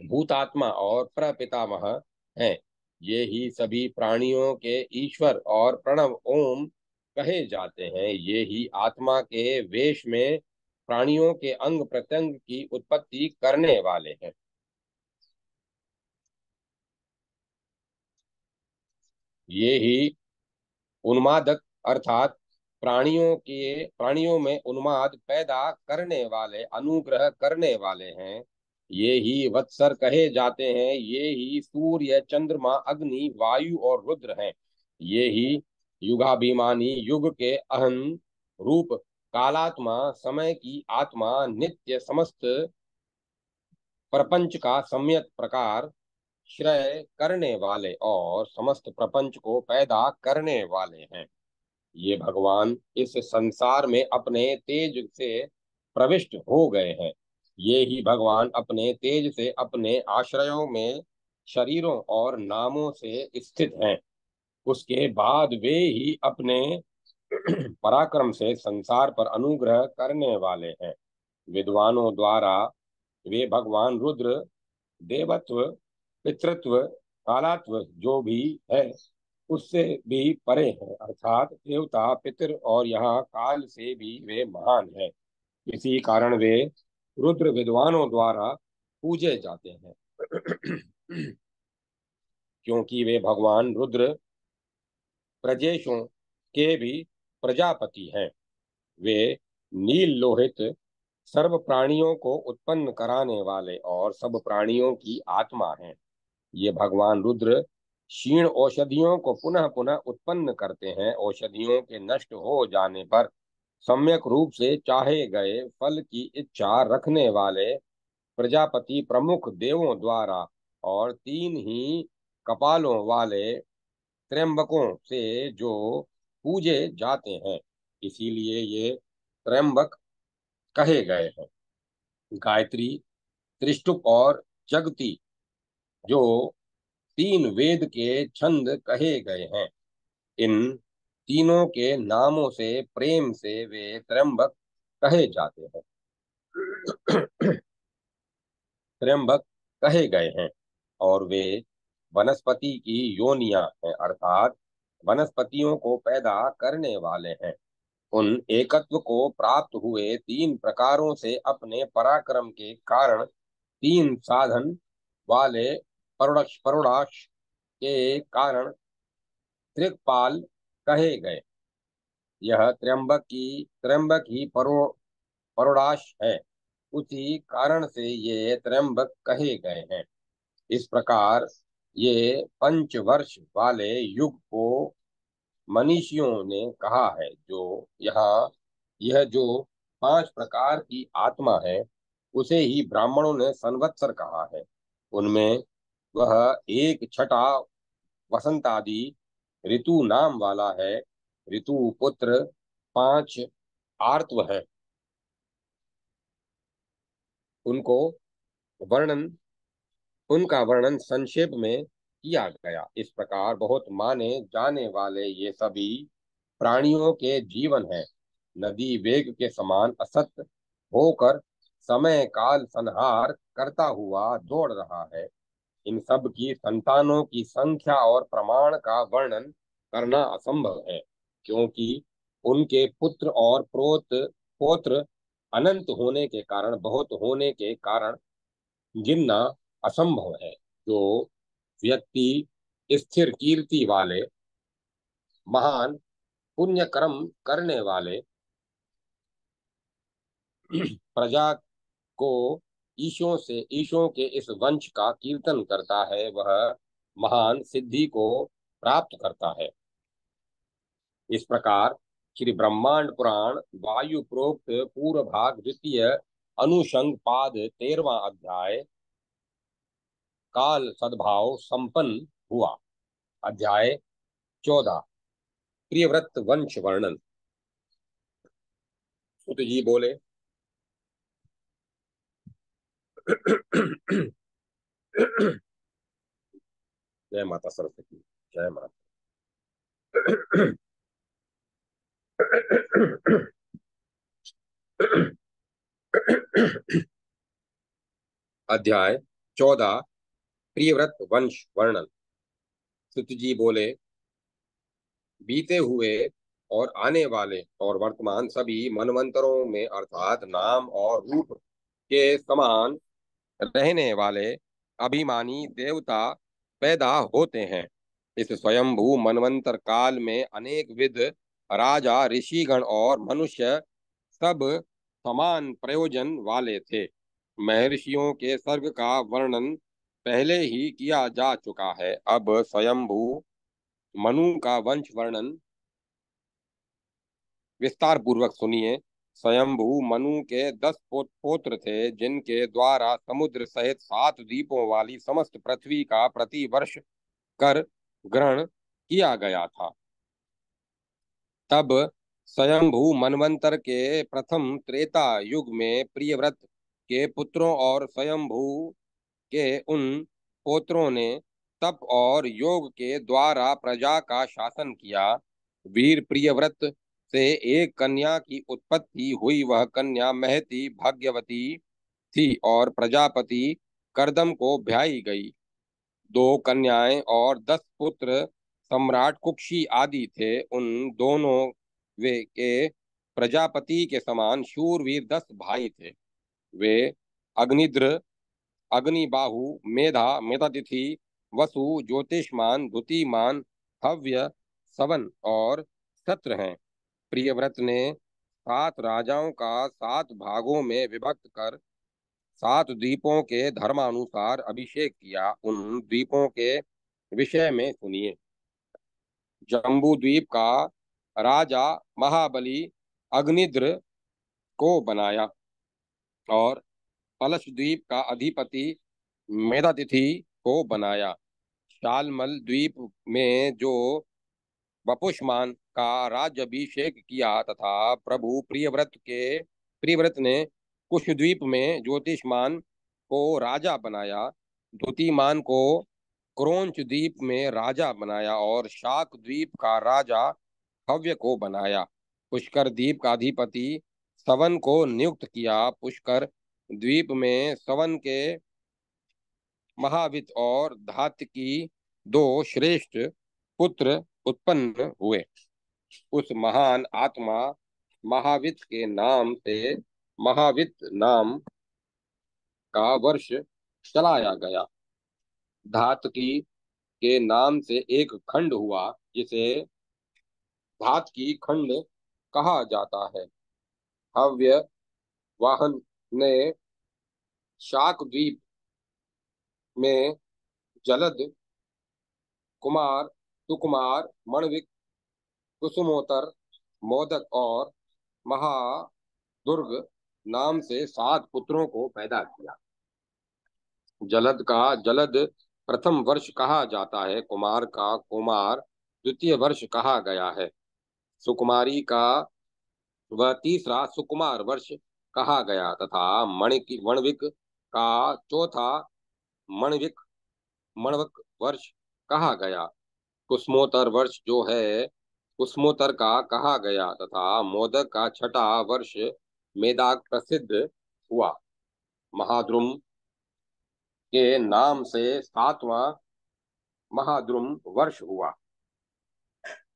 भूतात्मा और प्रपितामह हैं। ये ही सभी प्राणियों के ईश्वर और प्रणव ओम कहे जाते हैं। ये ही आत्मा के वेश में प्राणियों के अंग प्रत्यंग की उत्पत्ति करने वाले हैं। ये ही उन्मादक अर्थात प्राणियों में उन्माद पैदा करने वाले, अनुग्रह करने वाले हैं। ये ही वत्सर कहे जाते हैं। ये ही सूर्य, चंद्रमा, अग्नि, वायु और रुद्र हैं। ये ही युगाभिमानी, युग के अहं रूप, कालात्मा, समय की आत्मा, नित्य समस्त प्रपंच का सम्यक प्रकार श्रय करने वाले और समस्त प्रपंच को पैदा करने वाले हैं। ये भगवान इस संसार में अपने तेज से प्रविष्ट हो गए हैं। ये ही भगवान अपने तेज से अपने आश्रयों में शरीरों और नामों से स्थित हैं। उसके बाद वे ही अपने पराक्रम से संसार पर अनुग्रह करने वाले हैं। विद्वानों द्वारा वे भगवान रुद्र देवत्व, पितृत्व, कालात्व जो भी है उससे भी परे है, अर्थात देवता, पितर और यहाँ काल से भी वे महान है। इसी कारण वे रुद्र विद्वानों द्वारा पूजे जाते हैं। क्योंकि वे भगवान रुद्र प्रजेशों के भी प्रजापति हैं। वे नील लोहित सर्व प्राणियों को उत्पन्न कराने वाले और सब प्राणियों की आत्मा हैं। ये भगवान रुद्र क्षीण औषधियों को पुनः पुनः उत्पन्न करते हैं। औषधियों के नष्ट हो जाने पर सम्यक रूप से चाहे गए फल की इच्छा रखने वाले प्रजापति प्रमुख देवों द्वारा और तीन ही कपालों वाले त्रयंबकों से जो पूजे जाते हैं, इसीलिए ये त्रयंबक कहे गए हैं। गायत्री, त्रिष्टुप और जगती जो तीन वेद के छंद कहे गए हैं, इन तीनों के नामों से प्रेम से वे त्र्यंबक कहे जाते हैं। त्र्यंबक कहे गए हैं और वे वनस्पति की योनियां हैं, अर्थात वनस्पतियों को पैदा करने वाले हैं। उन एकत्व को प्राप्त हुए तीन प्रकारों से अपने पराक्रम के कारण तीन साधन वाले परोडाक्ष के कारण त्रिकपाल कहे गए। यह त्र्यंबक ही परोडाश है। उसी कारण से ये त्र्यंबक कहे गए हैं। इस प्रकार ये पंचवर्ष वाले युग को मनीषियों ने कहा है। जो यहाँ यह जो 5 प्रकार की आत्मा है उसे ही ब्राह्मणों ने संवत्सर कहा है। उनमें वह एक छठा वसंत आदि ऋतु नाम वाला है। ऋतु पुत्र 5 आर्तव हैं। उनको वर्णन उनका वर्णन संक्षेप में किया गया। इस प्रकार बहुत माने जाने वाले ये सभी प्राणियों के जीवन है। नदी वेग के समान असत होकर समय काल संहार करता हुआ दौड़ रहा है। इन सब की संतानों की संख्या और प्रमाण का वर्णन करना असंभव है, क्योंकि उनके पुत्र और पौत्र अनंत होने के कारण, बहुत होने के कारण गिनना असंभव है। जो व्यक्ति स्थिर कीर्ति वाले, महान पुण्य कर्म करने वाले, प्रजा को ईशों के इस वंश का कीर्तन करता है, वह महान सिद्धि को प्राप्त करता है। इस प्रकार श्री ब्रह्मांड पुराण वायु प्रोक्त पूर्व भाग द्वितीय अनुषंग पाद 13वां अध्याय काल सद्भाव संपन्न हुआ। अध्याय 14 प्रियव्रत वंश वर्णन। सुत जी बोले, जय माता सरस्वती, जय माता। अध्याय 14 प्रियव्रत वंश वर्णन। सुत जी बोले, बीते हुए और आने वाले और वर्तमान सभी मनवंतरों में अर्थात नाम और रूप के समान रहने वाले अभिमानी देवता पैदा होते हैं। इस स्वयंभू मनवंतर काल में अनेक विध राजा, ऋषिगण और मनुष्य सब समान प्रयोजन वाले थे। महर्षियों के सर्ग का वर्णन पहले ही किया जा चुका है। अब स्वयंभू मनु का वंश वर्णन विस्तार पूर्वक सुनिए। स्वयंभू मनु के 10 पौत्र थे, जिनके द्वारा समुद्र सहित 7 द्वीपों वाली समस्त पृथ्वी का प्रतिवर्ष कर ग्रहण किया गया था। तब स्वयंभू मनवंतर के प्रथम त्रेता युग में प्रियव्रत के पुत्रों और स्वयंभू के उन पौत्रों ने तप और योग के द्वारा प्रजा का शासन किया। वीर प्रियव्रत से एक कन्या की उत्पत्ति हुई। वह कन्या महती भाग्यवती थी और प्रजापति करदम को ब्याही गई। 2 कन्याएं और 10 पुत्र सम्राट कुक्षी आदि थे। उन दोनों वे के प्रजापति के समान शूरवीर 10 भाई थे। वे अग्निद्र, अग्निबाहु, मेधा, मेधातिथि, वसु, ज्योतिष्मान, द्युतिमान, हव्य, सवन और सत्र हैं। प्रियव्रत ने 7 राजाओं का 7 भागों में विभक्त कर 7 द्वीपों के धर्मानुसार अभिषेक किया। उन द्वीपों के विषय में सुनिए। जम्बू द्वीप का राजा महाबली अग्निद्र को बनाया और पलश द्वीप का अधिपति मेधातिथि को बनाया। शालमल द्वीप में जो वपुष्मान का राज्यभिषेक किया तथा प्रभु प्रियव्रत ने कुशद्वीप में ज्योतिषमान को राजा बनाया। द्युतिमान को क्रोंच द्वीप में राजा बनाया और शाक द्वीप का राजा हव्य को बनाया। पुष्कर द्वीप का अधिपति सवन को नियुक्त किया। पुष्कर द्वीप में सवन के महावित और धात्की 2 श्रेष्ठ पुत्र उत्पन्न हुए। उस महान आत्मा महावित के नाम से महावित नाम का वर्ष चलाया गया। धात्की के नाम से एक खंड हुआ, जिसे धात्की खंड कहा जाता है। हव्य वाहन ने शाक द्वीप में जलद कुमार, सुकुमार, मणविक, कुसुमोत्तर, मोदक और महादुर्ग नाम से 7 पुत्रों को पैदा किया। जलद का जलद प्रथम वर्ष कहा जाता है। कुमार का कुमार द्वितीय वर्ष कहा गया है। सुकुमारी का वह तीसरा सुकुमार वर्ष कहा गया तथा मणिक का चौथा मणिक मणवक वर्ष कहा गया। कुसुमोत्तर वर्ष जो है कुसुमोत्तर का कहा गया तथा मोदक का छठा वर्ष मेदाक प्रसिद्ध हुआ। महाद्रुम के नाम से सातवां महाद्रुम वर्ष हुआ।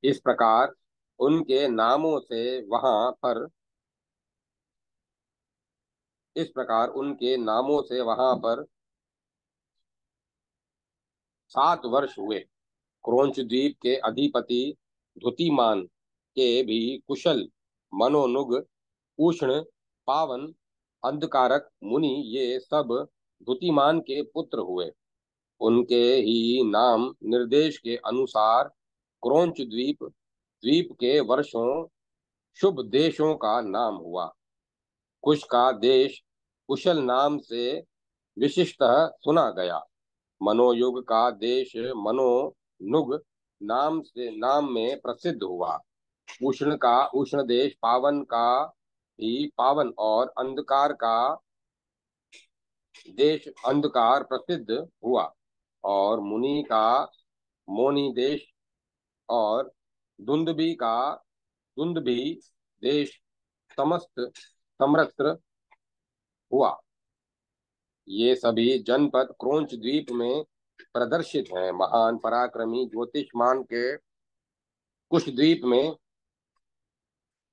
इस प्रकार उनके नामों से वहां पर इस प्रकार उनके नामों से वहां पर 7 वर्ष हुए। क्रोंच द्वीप के अधिपति धुतिमान के भी कुशल मनोनुग उष्ण पावन अंधकारक मुनि ये सब धुतिमान के पुत्र हुए। उनके ही नाम निर्देश के अनुसार क्रोंच द्वीप द्वीप के वर्षों शुभ देशों का नाम हुआ। कुश का देश कुशल नाम से विशिष्टतः सुना गया। मनोयुग का देश मनोनुग नाम में प्रसिद्ध हुआ। उष्ण का उष्ण देश पावन का ही पावन और अंधकार का देश अंधकार प्रसिद्ध हुआ। और मुनि का मोनी देश और दुंदुभी का दुंदुभी देश समस्त समृद्ध हुआ। ये सभी जनपद क्रोंच द्वीप में प्रदर्शित हैं। महान पराक्रमी ज्योतिषमान के कुश द्वीप में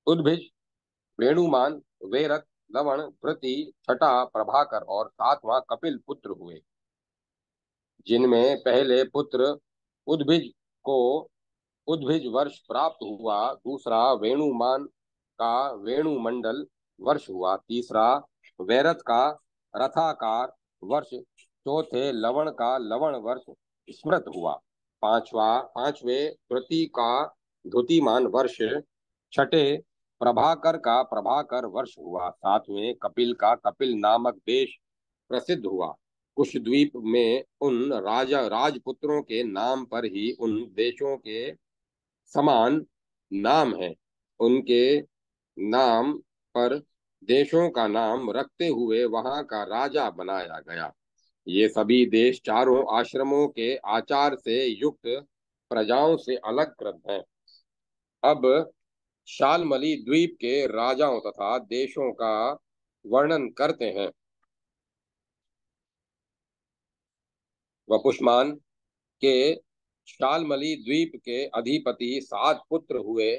उद्भिज वेणुमान वेरत लवण धृति छठा प्रभाकर और सातवां कपिल पुत्र हुए। जिनमें पहले पुत्र उद्भिज को उद्भिज वर्ष प्राप्त हुआ, दूसरा वेणुमान का वेणुमंडल वर्ष हुआ, तीसरा वैरत का रथाकार वर्ष, चौथे लवण का लवण वर्ष स्मृत हुआ, पांचवें धृति का धुतिमान वर्ष, छठे प्रभाकर का प्रभाकर वर्ष हुआ, सातवें कपिल का कपिल नामक देश प्रसिद्ध हुआ। कुश द्वीप में उन राजपुत्रों के नाम पर ही उन देशों के समान नाम है। उनके नाम पर देशों का नाम रखते हुए वहां का राजा बनाया गया। ये सभी देश चारों आश्रमों के आचार से युक्त प्रजाओं से अलग कृत हैं। अब शालमली द्वीप के राजाओं तथा देशों का वर्णन करते हैं। वपुष्मान के शालमली द्वीप के अधिपति 7 पुत्र हुए।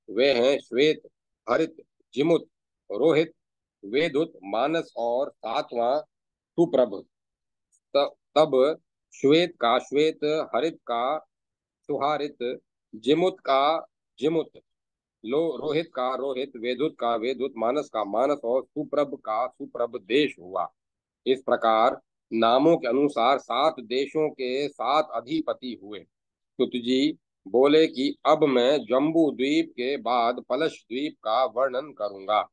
वे हैं श्वेत, हरित, जिमुत, रोहित, वेदुत, मानस और सातवां सुप्रभ। तब श्वेत का श्वेत, हरित का सुहारित, जिमुत का जिमुत, रोहित का रोहित, वेदुत का वेदुत, मानस का मानस और सुप्रभ का सुप्रभ देश हुआ। इस प्रकार नामों के अनुसार 7 देशों के 7 अधिपति हुए। तुतजी बोले कि अब मैं जम्बू द्वीप के बाद पलश द्वीप का वर्णन करूंगा।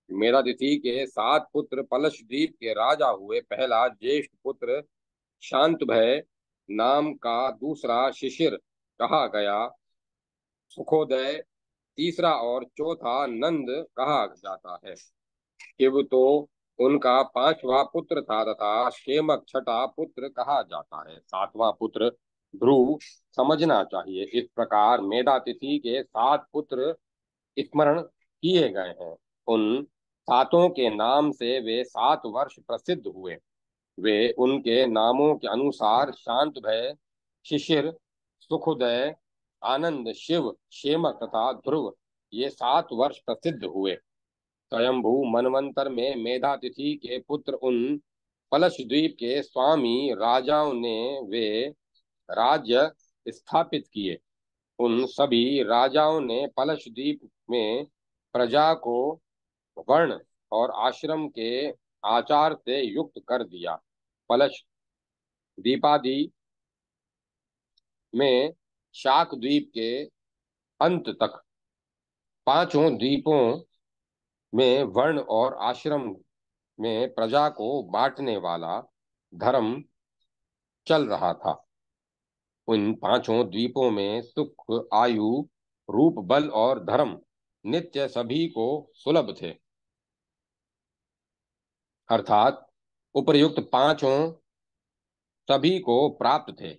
मेधातिथि के 7 पुत्र पलश द्वीप के राजा हुए। पहला ज्येष्ठ पुत्र शांतभय नाम का, दूसरा शिशिर कहा गया, सुखोदय तीसरा और चौथा नंद कहा जाता है। शिव तो उनका 5वां पुत्र था तथा क्षेमक छठा पुत्र कहा जाता है। 7वां पुत्र ध्रुव समझना चाहिए। इस प्रकार मेधातिथि के 7 पुत्र स्मरण किए गए हैं। उन सातों के नाम से वे 7 वर्ष प्रसिद्ध हुए। वे उनके नामों के अनुसार शांत भय, शिशिर, सुखोदय, आनंद, शिव, क्षेमक तथा ध्रुव ये 7 वर्ष प्रसिद्ध हुए। स्वयंभू मनवंतर में मेधातिथि के पुत्र उन पलश द्वीप के स्वामी राजाओं ने वे राज्य स्थापित किए। उन सभी राजाओं ने पलश द्वीप में प्रजा को वर्ण और आश्रम के आचार से युक्त कर दिया। पलश द्वीपादि में शाक द्वीप के अंत तक पांचों द्वीपों में वर्ण और आश्रम में प्रजा को बांटने वाला धर्म चल रहा था। उन पांचों द्वीपों में सुख, आयु, रूप, बल और धर्म नित्य सभी को सुलभ थे, अर्थात उपर्युक्त पांचों सभी को प्राप्त थे।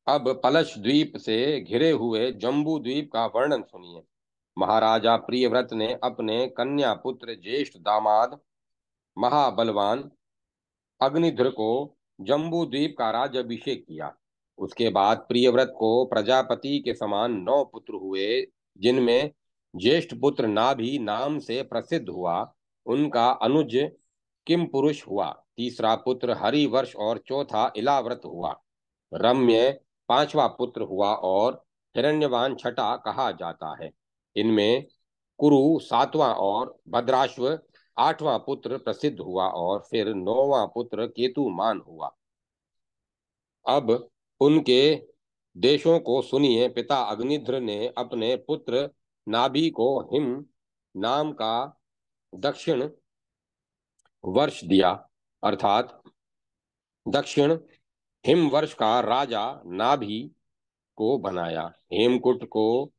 अब पलश द्वीप से घिरे हुए जम्बू द्वीप का वर्णन सुनिए। महाराजा प्रियव्रत ने अपने कन्या पुत्र ज्येष्ठ दामाद महाबलवान अग्निध्र को जम्बू द्वीप का राज्याभिषेक किया। उसके बाद प्रियव्रत को प्रजापति के समान 9 पुत्र हुए, जिनमें ज्येष्ठ पुत्र नाभि नाम से प्रसिद्ध हुआ। उनका अनुज किम पुरुष हुआ, तीसरा पुत्र हरिवर्ष और चौथा इलाव्रत हुआ। रम्य पांचवा पुत्र हुआ और हिरण्यवान छठा कहा जाता है। इनमें कुरु सातवां और भद्राश्व आठवां पुत्र प्रसिद्ध हुआ और फिर 9वां पुत्र केतुमान हुआ। अब उनके देशों को सुनिए। पिता अग्निध्र ने अपने पुत्र नाभि को हिम नाम का दक्षिण वर्ष दिया, अर्थात दक्षिण हिमवर्ष का राजा नाभि को बनाया। हेमकुट को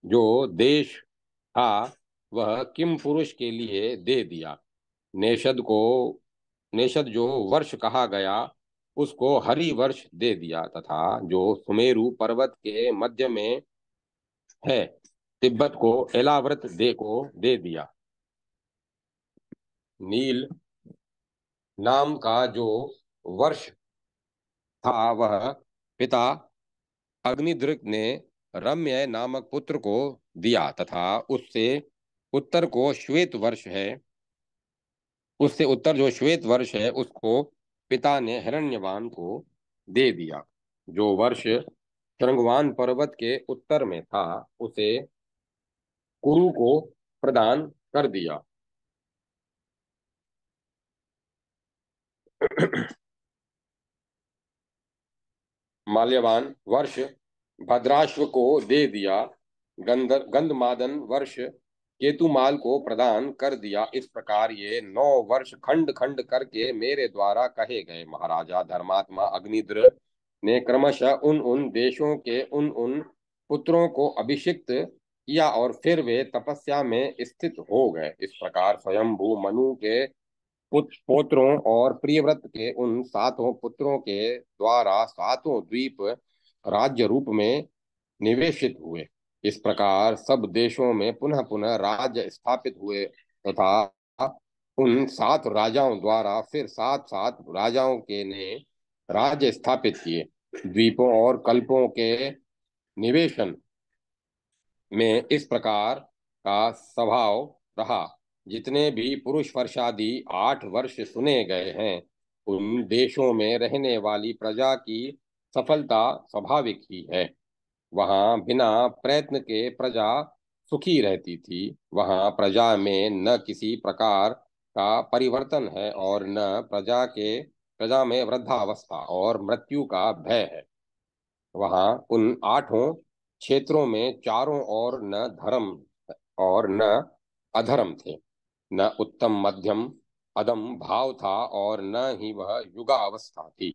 जो देश था वह किम पुरुष के लिए दे दिया। नेषद को नेषद जो वर्ष कहा गया उसको हरि वर्ष दे दिया, तथा जो सुमेरु पर्वत के मध्य में है तिब्बत को एलाव्रत दे दिया। नील नाम का जो वर्ष था वह पिता अग्निदृक ने रम्य नामक पुत्र को दिया, तथा उससे उत्तर को श्वेत वर्ष है उससे उत्तर जो श्वेत वर्ष है उसको पिता ने हिरण्यवान को दे दिया। जो वर्ष शृंगवान पर्वत के उत्तर में था उसे कुरु को प्रदान कर दिया। माल्यवान वर्ष भद्राश्व को दे दिया। गंधमादन वर्ष केतुमाल को प्रदान कर दिया। इस प्रकार ये 9 वर्ष खंड खंड करके मेरे द्वारा कहे गए। महाराजा धर्मात्मा अग्निद्र ने क्रमशः उन उन देशों के उन उन पुत्रों को अभिषिक्त किया और फिर वे तपस्या में स्थित हो गए। इस प्रकार स्वयंभू मनु के पौत्रों और प्रियव्रत के उन 7 पुत्रों के द्वारा 7 द्वीप राज्य रूप में निवेशित हुए। इस प्रकार सब देशों में पुनः पुनः राज्य स्थापित हुए, तथा उन 7 राजाओं द्वारा फिर 7 7 राजाओं के ने राज्य स्थापित किए। द्वीपों और कल्पों के निवेशन में इस प्रकार का स्वभाव रहा। जितने भी पुरुष वर्षादि 8 वर्ष सुने गए हैं उन देशों में रहने वाली प्रजा की सफलता स्वाभाविक ही है। वहां बिना प्रयत्न के प्रजा सुखी रहती थी। वहां प्रजा में न किसी प्रकार का परिवर्तन है और न प्रजा में वृद्धावस्था और मृत्यु का भय है। वहां उन 8 क्षेत्रों में चारों ओर न धर्म और न अधर्म थे, न उत्तम मध्यम अदम भाव था और न ही वह युगावस्था थी।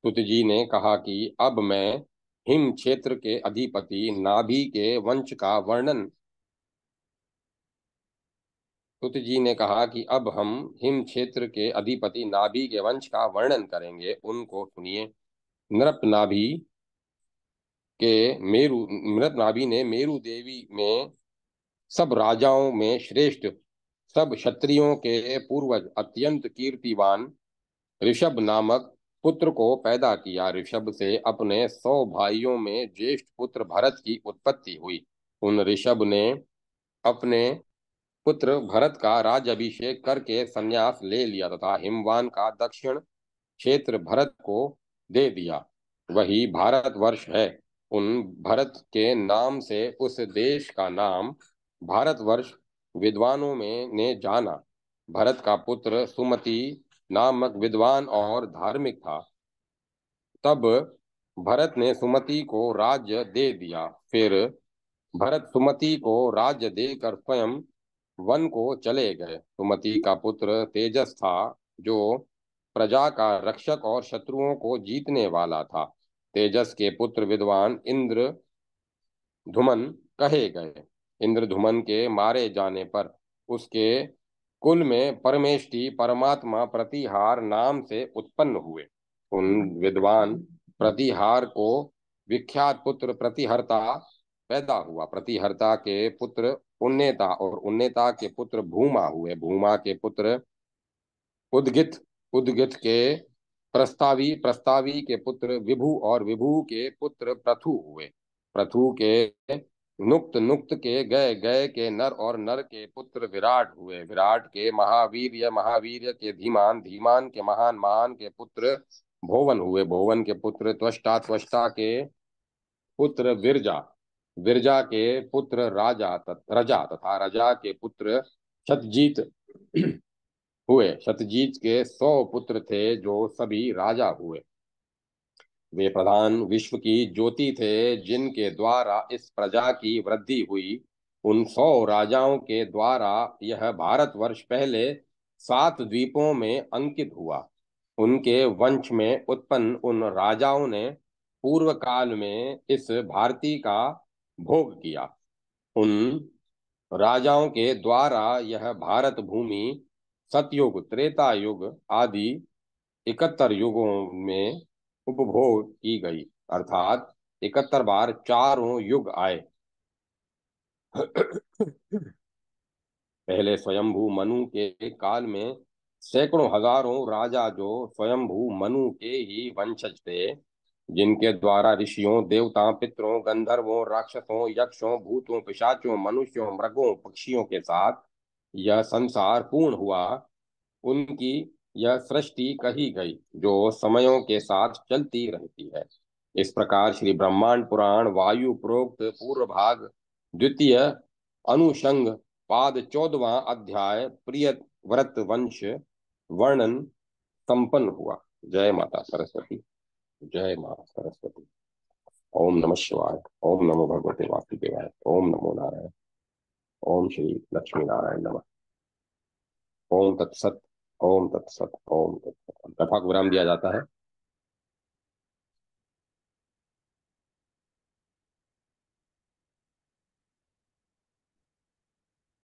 सुत जी ने कहा कि अब मैं हिम क्षेत्र के अधिपति नाभि के वंश का वर्णन सुत जी ने कहा कि अब हम हिम क्षेत्र के अधिपति नाभि के वंश का वर्णन करेंगे। उनको सुनिए। नृप नाभि के मेरु मृत नाभि ने मेरु देवी में सब राजाओं में श्रेष्ठ, सब क्षत्रियों के पूर्वज अत्यंत कीर्तिवान ऋषभ नामक पुत्र को पैदा किया। ऋषभ से अपने 100 भाइयों में ज्येष्ठ पुत्र भरत की उत्पत्ति हुई। उन ऋषभ ने अपने पुत्र भरत का राज्याभिषेक करके संन्यास ले लिया तथा हिमवान का दक्षिण क्षेत्र भरत को दे दिया। वही भारतवर्ष है। उन भरत के नाम से उस देश का नाम भारतवर्ष विद्वानों में ने जाना। भरत का पुत्र सुमति नामक विद्वान और धार्मिक था। तब भरत ने सुमति को राज्य दे दिया। फिर भरत सुमति को राज्य देकर स्वयं वन को चले गए। सुमति का पुत्र तेजस था, जो प्रजा का रक्षक और शत्रुओं को जीतने वाला था। तेजस के पुत्र विद्वान इंद्र धुमन कहे गए। इंद्रधुमन के मारे जाने पर उसके कुल में परमेष्टि परमात्मा प्रतिहार नाम से उत्पन्न हुए। उन विद्वान प्रतिहार को विख्यात पुत्र प्रतिहर्ता पैदा हुआ। प्रतिहर्ता के पुत्र उन्नेता और उन्नेता के पुत्र भूमा हुए। भूमा के पुत्र उद्गित, उद्गित के प्रस्तावी, प्रस्तावी के पुत्र विभु और विभु के पुत्र प्रथु हुए। प्रथु के नुक्त, नुक्त के गय, गय के नर और नर के पुत्र विराट हुए। विराट के महावीर्य, महावीर्य के धीमान, धीमान के महान, महान के पुत्र भोवन हुए। भोवन के पुत्र त्वष्टा, त्वष्टा के पुत्र विरजा, विरजा के पुत्र राजा, रजा तथा रजा के पुत्र शतजीत हुए। शतजीत के 100 पुत्र थे जो सभी राजा हुए। वे प्रधान विश्व की ज्योति थे जिनके द्वारा इस प्रजा की वृद्धि हुई। उन 100 राजाओं के द्वारा यह भारतवर्ष पहले 7 द्वीपों में अंकित हुआ। उनके वंश में उत्पन्न उन राजाओं ने पूर्व काल में इस भारती का भोग किया। उन राजाओं के द्वारा यह भारत भूमि सतयुग, त्रेता युग आदि 71 युगों में उपभोग की गई, अर्थात 71 बार चारों युग आए। पहले स्वयंभू मनु के काल में सैकड़ों हजारों राजा जो स्वयंभू मनु के ही वंशज थे, जिनके द्वारा ऋषियों, देवताओं, पितरों, गंधर्वों, राक्षसों, यक्षों, भूतों, पिशाचों, मनुष्यों, मृगों, पक्षियों के साथ यह संसार पूर्ण हुआ, उनकी यह सृष्टि कही गई जो समयों के साथ चलती रहती है। इस प्रकार श्री ब्रह्मांड पुराण वायु प्रोक्त पूर्व भाग द्वितीय अनुषंग पाद 14वां अध्याय प्रिय व्रत वंश वर्णन संपन्न हुआ। जय माता सरस्वती। जय मां सरस्वती। ओम नमः शिवाय। ओम नमो भगवते वासुदेवाय। ओम नमो नारायण। ओम श्री लक्ष्मी नारायण नमः। ओम तत्सत। ओम तत्सत। ओम तत्सत। कथा को विराम दिया जाता है।